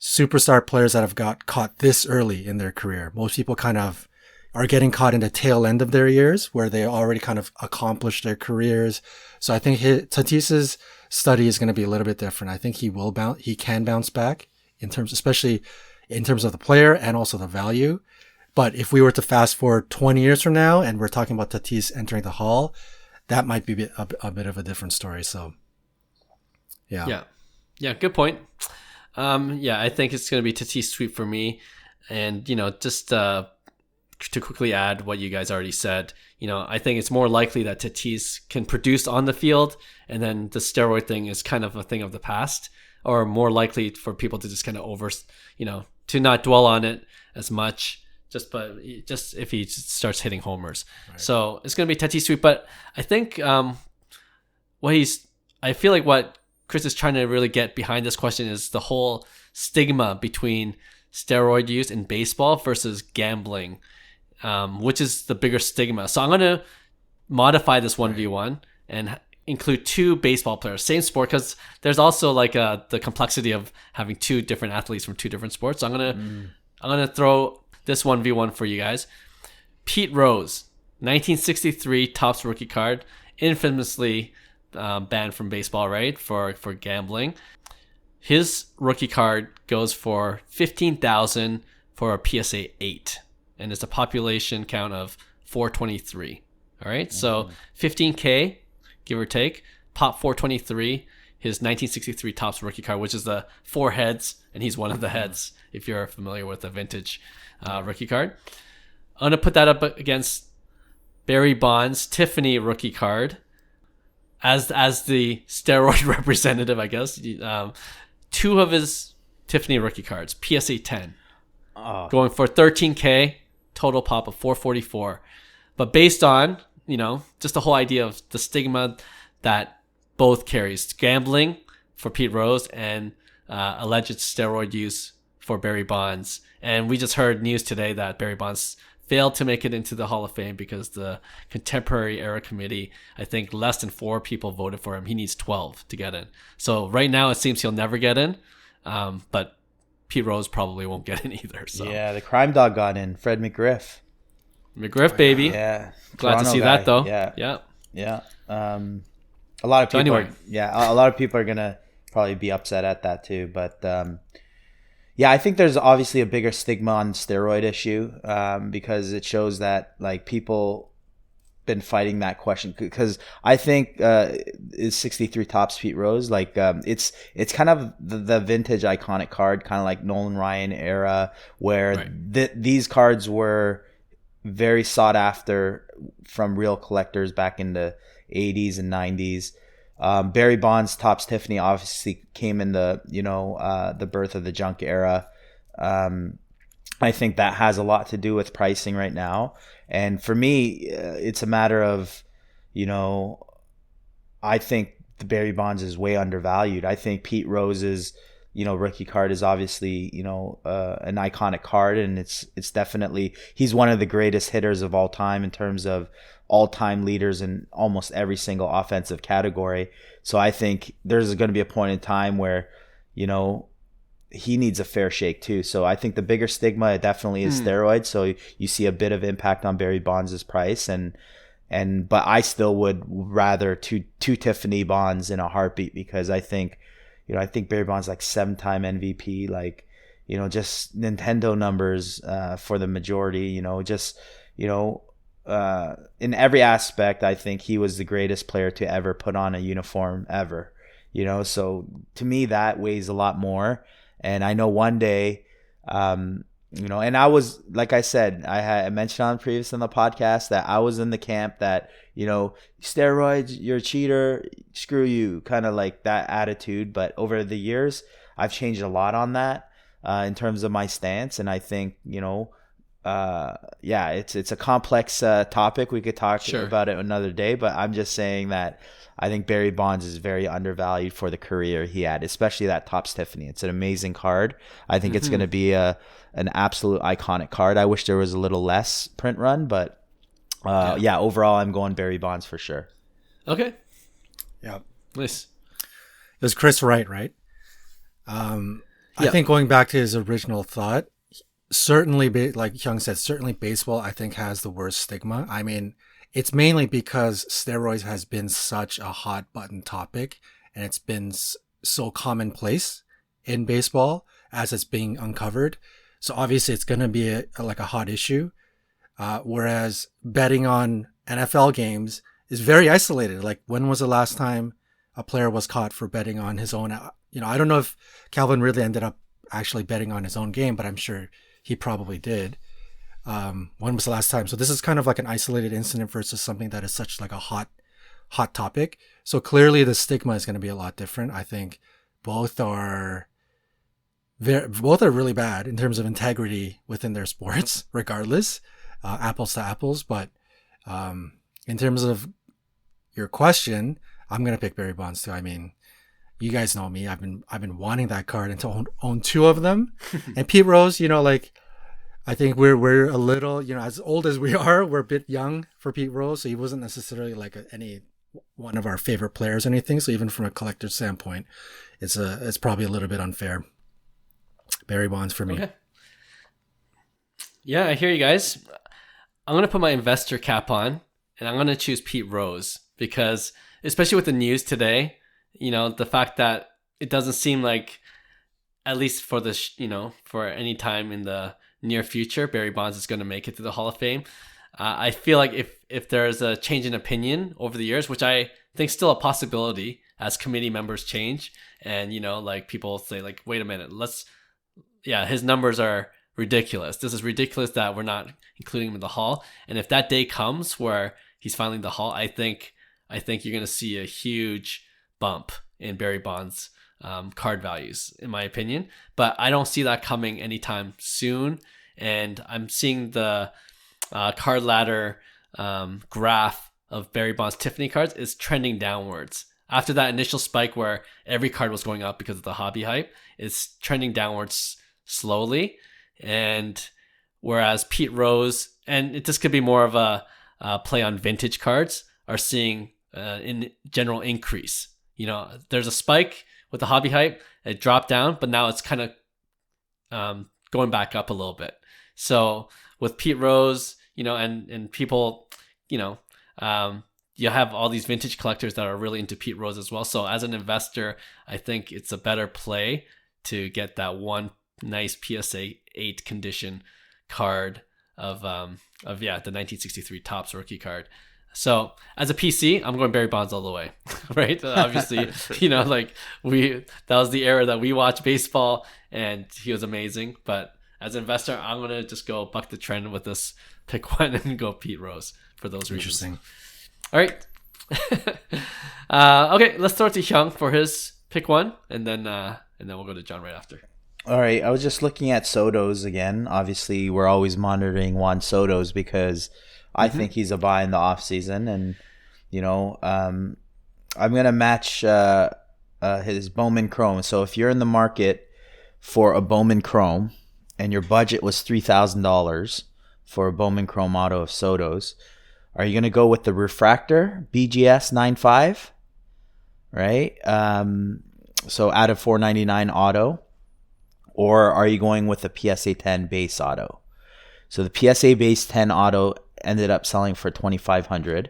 [SPEAKER 3] superstar players that have got caught this early in their career. Most people kind of are getting caught in the tail end of their years where they already kind of accomplished their careers. So I think Tatis's study is going to be a little bit different. I think he can bounce back especially in terms of the player and also the value. But if we were to fast forward 20 years from now and we're talking about Tatis entering the Hall, that might be a bit of a different story. So, yeah.
[SPEAKER 1] Yeah, good point. I think it's going to be Tatis sweep for me. And, just to quickly add what you guys already said, I think it's more likely that Tatis can produce on the field, and then the steroid thing is kind of a thing of the past, or more likely for people to just kind of to not dwell on it as much. Just if he just starts hitting homers. Right. So it's going to be Tatis sweep. But I think I feel like what Chris is trying to really get behind this question is the whole stigma between steroid use in baseball versus gambling, which is the bigger stigma. So I'm going to modify this 1v1 and include two baseball players, same sport, because there's also like the complexity of having two different athletes from two different sports. So I'm gonna throw this 1v1 for you guys. Pete Rose, 1963 Topps rookie card, infamously banned from baseball, right, for gambling. His rookie card goes for $15,000 for a PSA 8, and it's a population count of 423. All right, so $15K, give or take, pop 423. His 1963 Topps rookie card, which is the 4 heads, and he's one of the heads. If you're familiar with the vintage rookie card, I'm gonna put that up against Barry Bonds' Tiffany rookie card as the steroid representative, I guess. Two of his Tiffany rookie cards, PSA 10, going for $13K, total pop of 444. But based on just the whole idea of the stigma that both carries, gambling for Pete Rose and alleged steroid use for Barry Bonds. And we just heard news today that Barry Bonds failed to make it into the Hall of Fame because the Contemporary Era Committee, I think less than 4 people voted for him. He needs 12 to get in. So right now it seems he'll never get in, but Pete Rose probably won't get in either. So
[SPEAKER 2] yeah, the crime dog got in, Fred McGriff.
[SPEAKER 1] McGriff, baby.
[SPEAKER 2] Yeah.
[SPEAKER 1] Glad
[SPEAKER 2] Toronto
[SPEAKER 1] to see
[SPEAKER 2] guy.
[SPEAKER 1] that, though.
[SPEAKER 2] Yeah. A lot of people. A lot of people are gonna probably be upset at that too. But I think there's obviously a bigger stigma on steroid issue because it shows that like people been fighting that question, because I think is 63 Topps Pete Rose, like it's kind of the vintage iconic card, kind of like Nolan Ryan era, where these cards were very sought after from real collectors back in the 80s and 90s. Barry Bonds' Topps Tiffany obviously came in the birth of the junk era. I think that has a lot to do with pricing right now. And for me, it's a matter of, I think the Barry Bonds is way undervalued. I think Pete Rose's, rookie card is obviously, an iconic card, and it's definitely, he's one of the greatest hitters of all time in terms of all-time leaders in almost every single offensive category. So I think there's going to be a point in time where, he needs a fair shake too. So I think the bigger stigma definitely is steroids. So you see a bit of impact on Barry Bonds' price, but I still would rather two Tiffany Bonds in a heartbeat, because I think I think Barry Bonds like 7-time MVP, like, just Nintendo numbers for the majority, just, in every aspect, I think he was the greatest player to ever put on a uniform ever, so to me that weighs a lot more. And I know one day, and I was, like I said, I mentioned on previous on the podcast that I was in the camp that, steroids, you're a cheater, screw you, kind of like that attitude. But over the years, I've changed a lot on that in terms of my stance. And I think, it's a complex topic. We could talk about it another day, but I'm just saying that I think Barry Bonds is very undervalued for the career he had, especially that Topps Tiffany. It's an amazing card. I think it's going to be an absolute iconic card. I wish there was a little less print run, but overall I'm going Barry Bonds for sure.
[SPEAKER 1] Okay.
[SPEAKER 3] Yeah.
[SPEAKER 1] Nice.
[SPEAKER 3] It was Chris Wright, right? I think going back to his original thought, certainly, like Hyung said, certainly baseball, I think, has the worst stigma. I mean, it's mainly because steroids has been such a hot button topic, and it's been so commonplace in baseball as it's being uncovered. So obviously it's going to be a hot issue. Whereas betting on NFL games is very isolated. Like, when was the last time a player was caught for betting on his own? I don't know if Calvin Ridley ended up actually betting on his own game, but I'm sure he probably did. When was the last time? So this is kind of like an isolated incident versus something that is such like a hot topic. So clearly the stigma is going to be a lot different. I think both are really bad in terms of integrity within their sports, regardless, apples to apples. But in terms of your question, I'm going to pick Barry Bonds too. I mean, you guys know me. I've been wanting that card and to own two of them. And Pete Rose, I think we're a little, as old as we are, we're a bit young for Pete Rose. So he wasn't necessarily like any one of our favorite players or anything. So even from a collector's standpoint, it's probably a little bit unfair. Barry Bonds for me.
[SPEAKER 1] Okay. Yeah, I hear you guys. I'm going to put my investor cap on, and I'm going to choose Pete Rose because, especially with the news today, the fact that it doesn't seem like, at least for this, for any time in the near future, Barry Bonds is going to make it to the Hall of Fame. I feel like if there's a change in opinion over the years, which I think still a possibility as committee members change, and like people say like, wait a minute, his numbers are ridiculous. This is ridiculous that we're not including him in the Hall. And if that day comes where he's finally in the Hall, I think you're going to see a huge bump in Barry Bonds' card values, in my opinion. But I don't see that coming anytime soon. And I'm seeing the CardLadder graph of Barry Bonds Tiffany cards is trending downwards. After that initial spike where every card was going up because of the hobby hype, it's trending downwards slowly. And whereas Pete Rose, and this could be more of a play on vintage cards, are seeing in general increase. There's a spike with the hobby hype, it dropped down, but now it's kind of going back up a little bit. So with Pete Rose, and people, you have all these vintage collectors that are really into Pete Rose as well. So as an investor, I think it's a better play to get that one nice PSA 8 condition card of the 1963 Topps rookie card. So as a PC, I'm going Barry Bonds all the way, right? Obviously, that was the era that we watched baseball, and he was amazing. But as an investor, I'm going to just go buck the trend with this pick one and go Pete Rose for those reasons.
[SPEAKER 3] Interesting.
[SPEAKER 1] All right. Okay, let's throw it to Hyung for his pick one, and then we'll go to John right after.
[SPEAKER 2] All right, I was just looking at Soto's again. Obviously, we're always monitoring Juan Soto's because I think he's a buy in the offseason. And, I'm going to match his Bowman Chrome. So if you're in the market for a Bowman Chrome and your budget was $3,000 for a Bowman Chrome auto of Soto's, are you going to go with the refractor BGS 95? Right? So out of $499 auto. Or are you going with the PSA 10 base auto? So the PSA base 10 auto ended up selling for $2,500.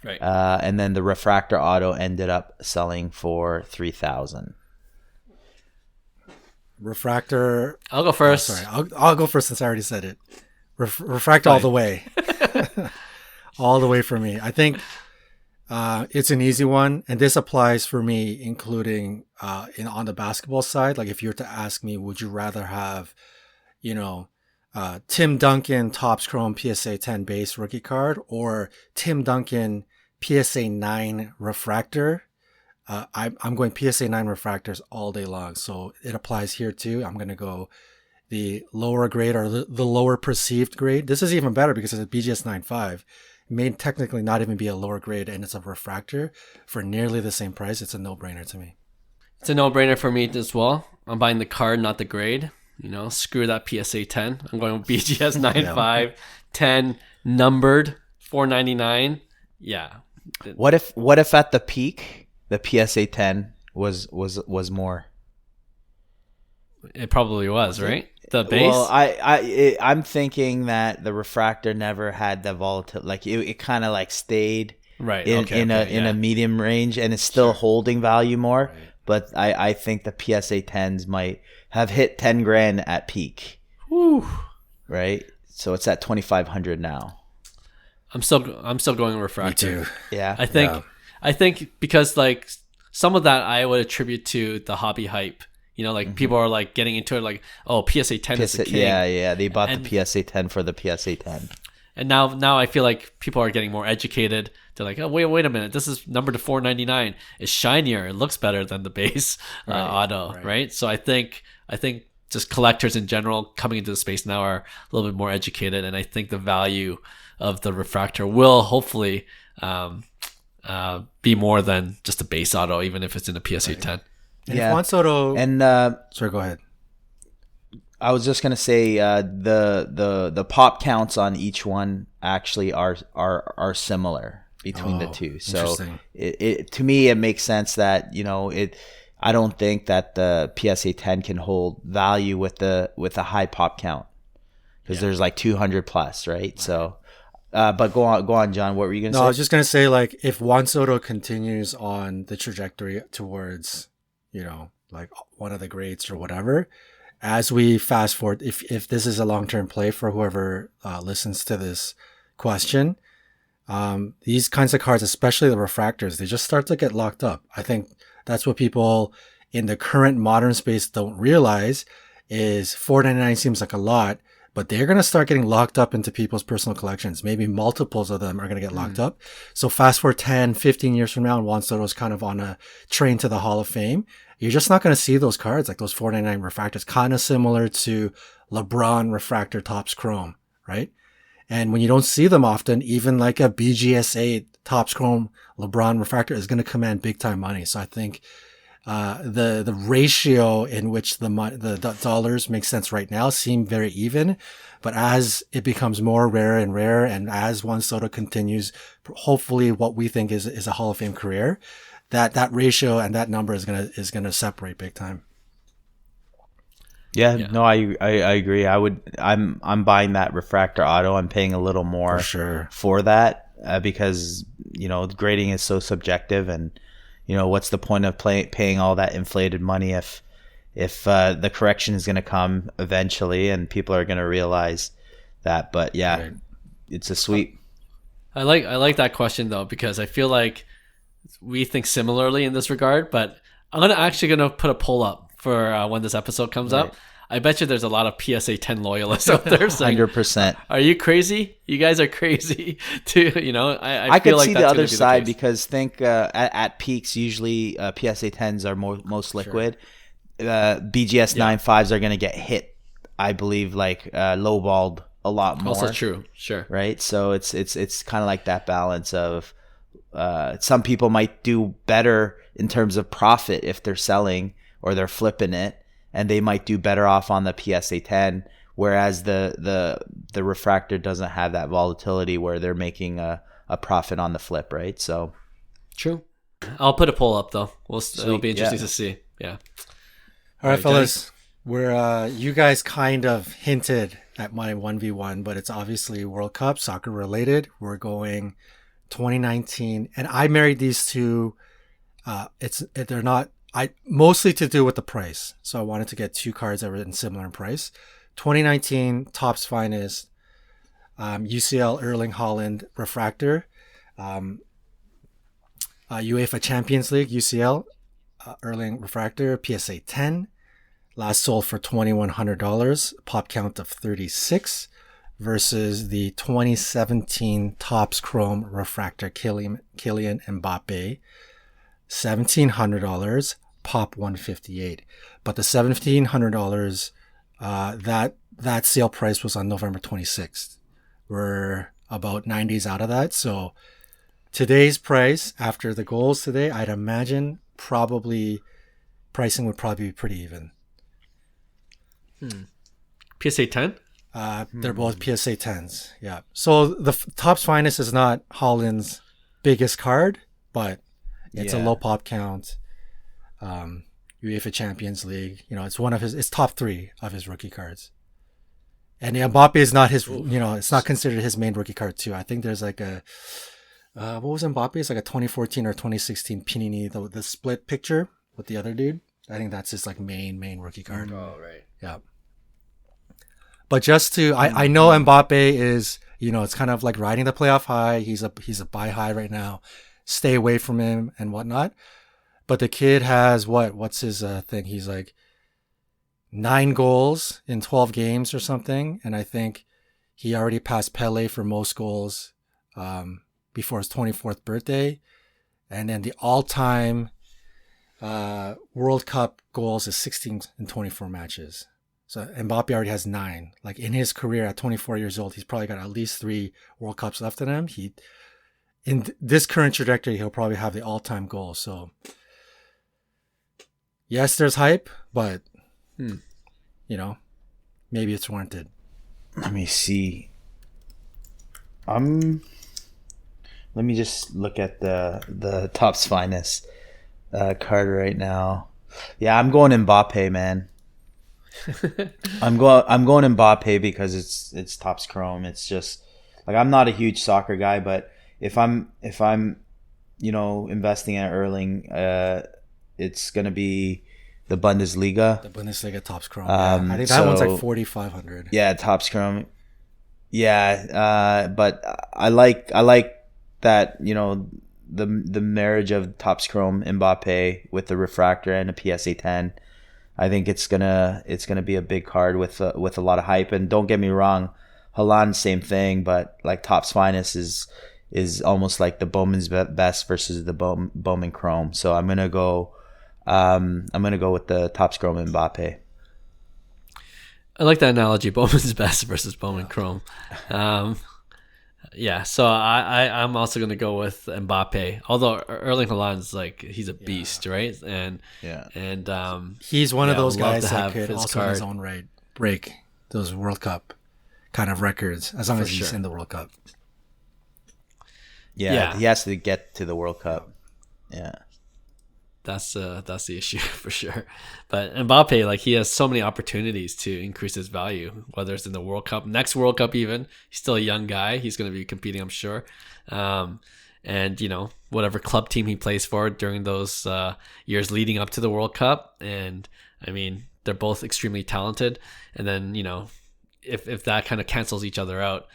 [SPEAKER 1] Right.
[SPEAKER 2] And then the refractor auto ended up selling for $3,000.
[SPEAKER 3] Refractor.
[SPEAKER 1] I'll go first.
[SPEAKER 3] Sorry, I'll go first since I already said it. Refractor all the way. All the way for me. I think it's an easy one, and this applies for me, including on the basketball side. Like if you were to ask me, would you rather have, Tim Duncan Topps Chrome PSA 10 base rookie card or Tim Duncan PSA 9 refractor? I'm going PSA 9 refractors all day long, so it applies here too. I'm going to go the lower grade or the lower perceived grade. This is even better because it's a BGS 9.5. It may technically not even be a lower grade, and it's a refractor for nearly the same price. It's a no-brainer to me.
[SPEAKER 1] It's a no-brainer for me as well. I'm buying the card, not the grade. Screw that PSA 10. I'm going with BGS 9.5, 10 numbered, $4.99. Yeah.
[SPEAKER 2] What if at the peak the PSA 10 was more?
[SPEAKER 1] It probably was, right? The base.
[SPEAKER 2] Well, I'm thinking that the refractor never had the volatility. Like it kind of like stayed
[SPEAKER 1] right
[SPEAKER 2] in a medium range, and it's still holding value more.
[SPEAKER 1] Right.
[SPEAKER 2] But I think the PSA 10s might have hit 10 grand at peak.
[SPEAKER 1] Whew.
[SPEAKER 2] Right? So it's at 2,500 now.
[SPEAKER 1] I'm still going refractor.
[SPEAKER 3] Me too.
[SPEAKER 2] Yeah.
[SPEAKER 1] I think because like some of that I would attribute to the hobby hype. People are like getting into it like, oh, PSA 10 is the king.
[SPEAKER 2] Yeah. They bought the PSA 10 for the PSA 10.
[SPEAKER 1] And now I feel like people are getting more educated. They're like, oh, wait a minute. This is numbered to $4.99. It's shinier. It looks better than the base auto, right? So I think just collectors in general coming into the space now are a little bit more educated, and I think the value of the refractor will hopefully be more than just a base auto, even if it's in a PSA 10.
[SPEAKER 3] And if Juan Soto, sorry, go ahead.
[SPEAKER 2] I was just gonna say the pop counts on each one actually are similar between the two. So it to me it makes sense that I don't think that the PSA 10 can hold value with a high pop count because there's like 200 plus, right? So. But go on, John. What were you gonna say?
[SPEAKER 3] No, I was just gonna say like if Juan Soto continues on the trajectory towards like one of the greats or whatever, as we fast forward, if this is a long-term play for whoever listens to this question, these kinds of cards, especially the refractors, they just start to get locked up. I think that's what people in the current modern space don't realize is $4.99 seems like a lot, but they're going to start getting locked up into people's personal collections. Maybe multiples of them are going to get locked up. So fast forward 10, 15 years from now, and Juan Soto's kind of on a train to the Hall of Fame. You're just not going to see those cards, like those $4.99 refractors, kind of similar to LeBron refractor Topps Chrome, right? And when you don't see them often, even like a BGS 8 Topps Chrome LeBron refractor is going to command big time money. So I think the ratio in which the dollars make sense right now seem very even, but as it becomes more rare and rare, and as Juan Soto continues, hopefully what we think is a Hall of Fame career, that ratio and that number is gonna separate big time.
[SPEAKER 2] Yeah, no, I agree. I'm buying that refractor auto. I'm paying a little more for that because grading is so subjective, and what's the point of paying all that inflated money if the correction is going to come eventually and people are going to realize that. But yeah, it's a sweep.
[SPEAKER 1] I like that question though, because I feel like we think similarly in this regard, but I'm actually going to put a poll up for when this episode comes up. I bet you there's a lot of PSA 10 loyalists out there saying,
[SPEAKER 2] 100%.
[SPEAKER 1] Are you crazy? You guys are crazy too. I
[SPEAKER 2] could
[SPEAKER 1] feel like
[SPEAKER 2] see
[SPEAKER 1] that's
[SPEAKER 2] the other side
[SPEAKER 1] the
[SPEAKER 2] because think at peaks usually PSA 10s are most liquid. BGS 9.5s are going to get hit, I believe, like lowballed a lot more.
[SPEAKER 1] Also true, sure.
[SPEAKER 2] Right, so it's kind of like that balance of some people might do better in terms of profit if they're selling or they're flipping it, and they might do better off on the PSA 10, whereas the refractor doesn't have that volatility where they're making a profit on the flip, right? So
[SPEAKER 1] true. I'll put a poll up though. It'll be interesting to see. Yeah.
[SPEAKER 3] All right, fellas. We're you guys kind of hinted at my 1v1, but it's obviously World Cup soccer related. We're going 2019, and I married these two. They're not I mostly to do with the price. So I wanted to get 2 cards that were in similar in price. 2019 Topps Finest UCL Erling Haaland Refractor, UEFA Champions League UCL Erling Refractor PSA 10. Last sold for $2,100, pop count of 36, versus the 2017 Topps Chrome Refractor Kylian Mbappe, $1,700, pop 158. But the $1,700, that sale price was on November 26th. We're about 9 days out of that. So today's price, after the goals today, I'd imagine pricing would probably be pretty even.
[SPEAKER 1] PSA 10?
[SPEAKER 3] They're both PSA 10s. Yeah. So the Topps Finest is not Haaland's biggest card, but it's a low pop count. UEFA Champions League. It's top 3 of his rookie cards. And Mbappe is not his, it's not considered his main rookie card too. I think there's like a, what was Mbappe? It's like a 2014 or 2016 Panini, the split picture with the other dude. I think that's his like main rookie card.
[SPEAKER 1] Oh, right.
[SPEAKER 3] Yeah. But just to, I know Mbappe is, it's kind of like riding the playoff high. He's a buy high right now. Stay away from him and whatnot. But the kid has what's his thing? He's like 9 goals in 12 games or something. And I think he already passed Pele for most goals before his 24th birthday. And then the all-time World Cup goals is 16 in 24 matches. So Mbappe already has 9. Like in his career at 24 years old, he's probably got at least 3 World Cups left in him. In this current trajectory, he'll probably have the all-time goal. So yes, there's hype, but maybe it's warranted.
[SPEAKER 2] Let me see. Let me just look at the Topps Finest card right now. Yeah, I'm going Mbappe, man. I'm going Mbappe because it's Topps Chrome. It's just like, I'm not a huge soccer guy, but if I'm investing in Erling, it's gonna be the Bundesliga.
[SPEAKER 3] The Bundesliga Topps Chrome. I think that one's like 4,500.
[SPEAKER 2] Yeah, Topps Chrome. Yeah, but I like that, the marriage of Topps Chrome Mbappe with the refractor and a PSA 10. I think it's gonna be a big card with a lot of hype. And don't get me wrong, Haaland, same thing, but like Topps Finest is almost like the Bowman's best versus the Bowman Chrome. So I'm gonna go with the Topps Chrome Mbappe.
[SPEAKER 1] I like that analogy, Bowman's best versus Bowman Chrome. Yeah, so I'm also going to go with Mbappe. Although Erling Haaland's like, he's a beast, right? And
[SPEAKER 3] he's one of those guys
[SPEAKER 1] to
[SPEAKER 3] that
[SPEAKER 1] have
[SPEAKER 3] could
[SPEAKER 1] his
[SPEAKER 3] also in his own right break those World Cup kind of records as long as he's in the World Cup.
[SPEAKER 2] Yeah, he has to get to the World Cup. Yeah.
[SPEAKER 1] That's the issue for sure. But Mbappe, like, he has so many opportunities to increase his value, whether it's in the World Cup, next World Cup even. He's still a young guy. He's going to be competing, I'm sure. And, whatever club team he plays for during those years leading up to the World Cup. And, I mean, they're both extremely talented. And then, if that kind of cancels each other out,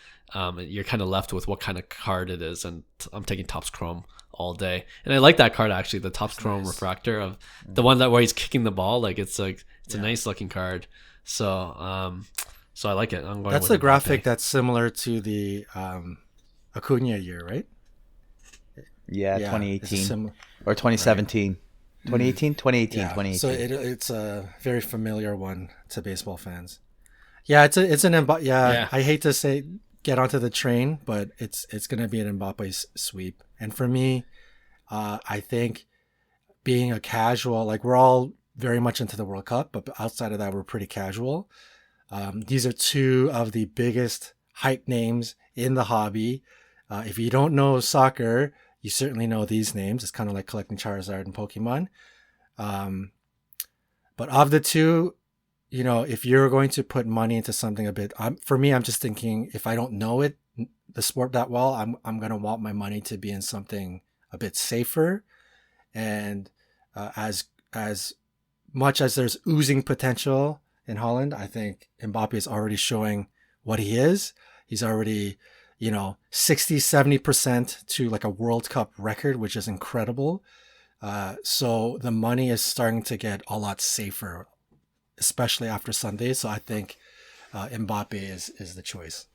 [SPEAKER 1] you're kind of left with what kind of card it is. And I'm taking Topps Chrome all day. And I like that card, actually, the Topps Chrome Refractor, of the one where he's kicking the ball. Like, it's a nice looking card. So I like it. I'm going
[SPEAKER 3] That's
[SPEAKER 1] with
[SPEAKER 3] the graphic that's similar to the Acuna year, right?
[SPEAKER 2] Yeah, 2018 or 2017. Right. 2018.
[SPEAKER 3] So it's a very familiar one to baseball fans. Yeah, it's an Mbappe. Yeah, I hate to get onto the train, but it's going to be an Mbappe sweep. And for me, I think being a casual, like, we're all very much into the World Cup, but outside of that, we're pretty casual. These are 2 of the biggest hype names in the hobby. If you don't know soccer, you certainly know these names. It's kind of like collecting Charizard and Pokemon. But of the 2, if you're going to put money into something a bit, for me, I'm just thinking, if I don't know the sport that well, I'm going to want my money to be in something a bit safer. And as as much as there's oozing potential in Holland, I think Mbappe is already showing what he is. He's already, 60-70% to like a World Cup record, which is incredible. So the money is starting to get a lot safer, especially after Sunday. So I think Mbappe is the choice.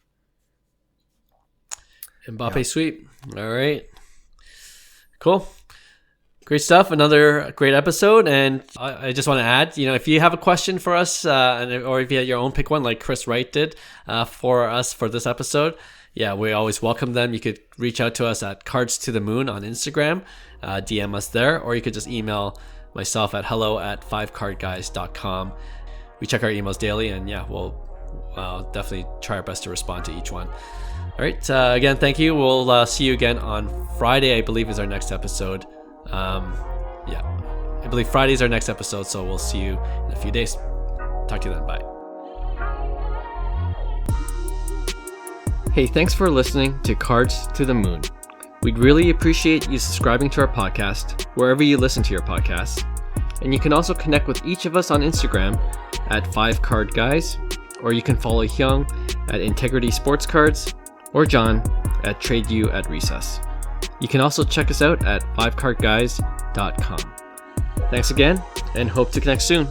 [SPEAKER 1] Mbappe sweep. All right. Cool. Great stuff. Another great episode. And I just want to add, if you have a question for us, or if you had your own pick one, like Chris Wright did for us for this episode, we always welcome them. You could reach out to us at Cards to the Moon on Instagram, DM us there, or you could just email myself at hello@5cardguys.com. We check our emails daily, and we'll definitely try our best to respond to each one. All right. Again, thank you. We'll see you again on Friday, I believe, is our next episode. I believe Friday is our next episode, so we'll see you in a few days. Talk to you then. Bye. Hey, thanks for listening to Cards to the Moon. We'd really appreciate you subscribing to our podcast wherever you listen to your podcasts. And you can also connect with each of us on Instagram at 5cardguys, or you can follow Hyung at Integrity Sports Cards, or John at TradeU at Recess. You can also check us out at 5cardguys.com. Thanks again, and hope to connect soon.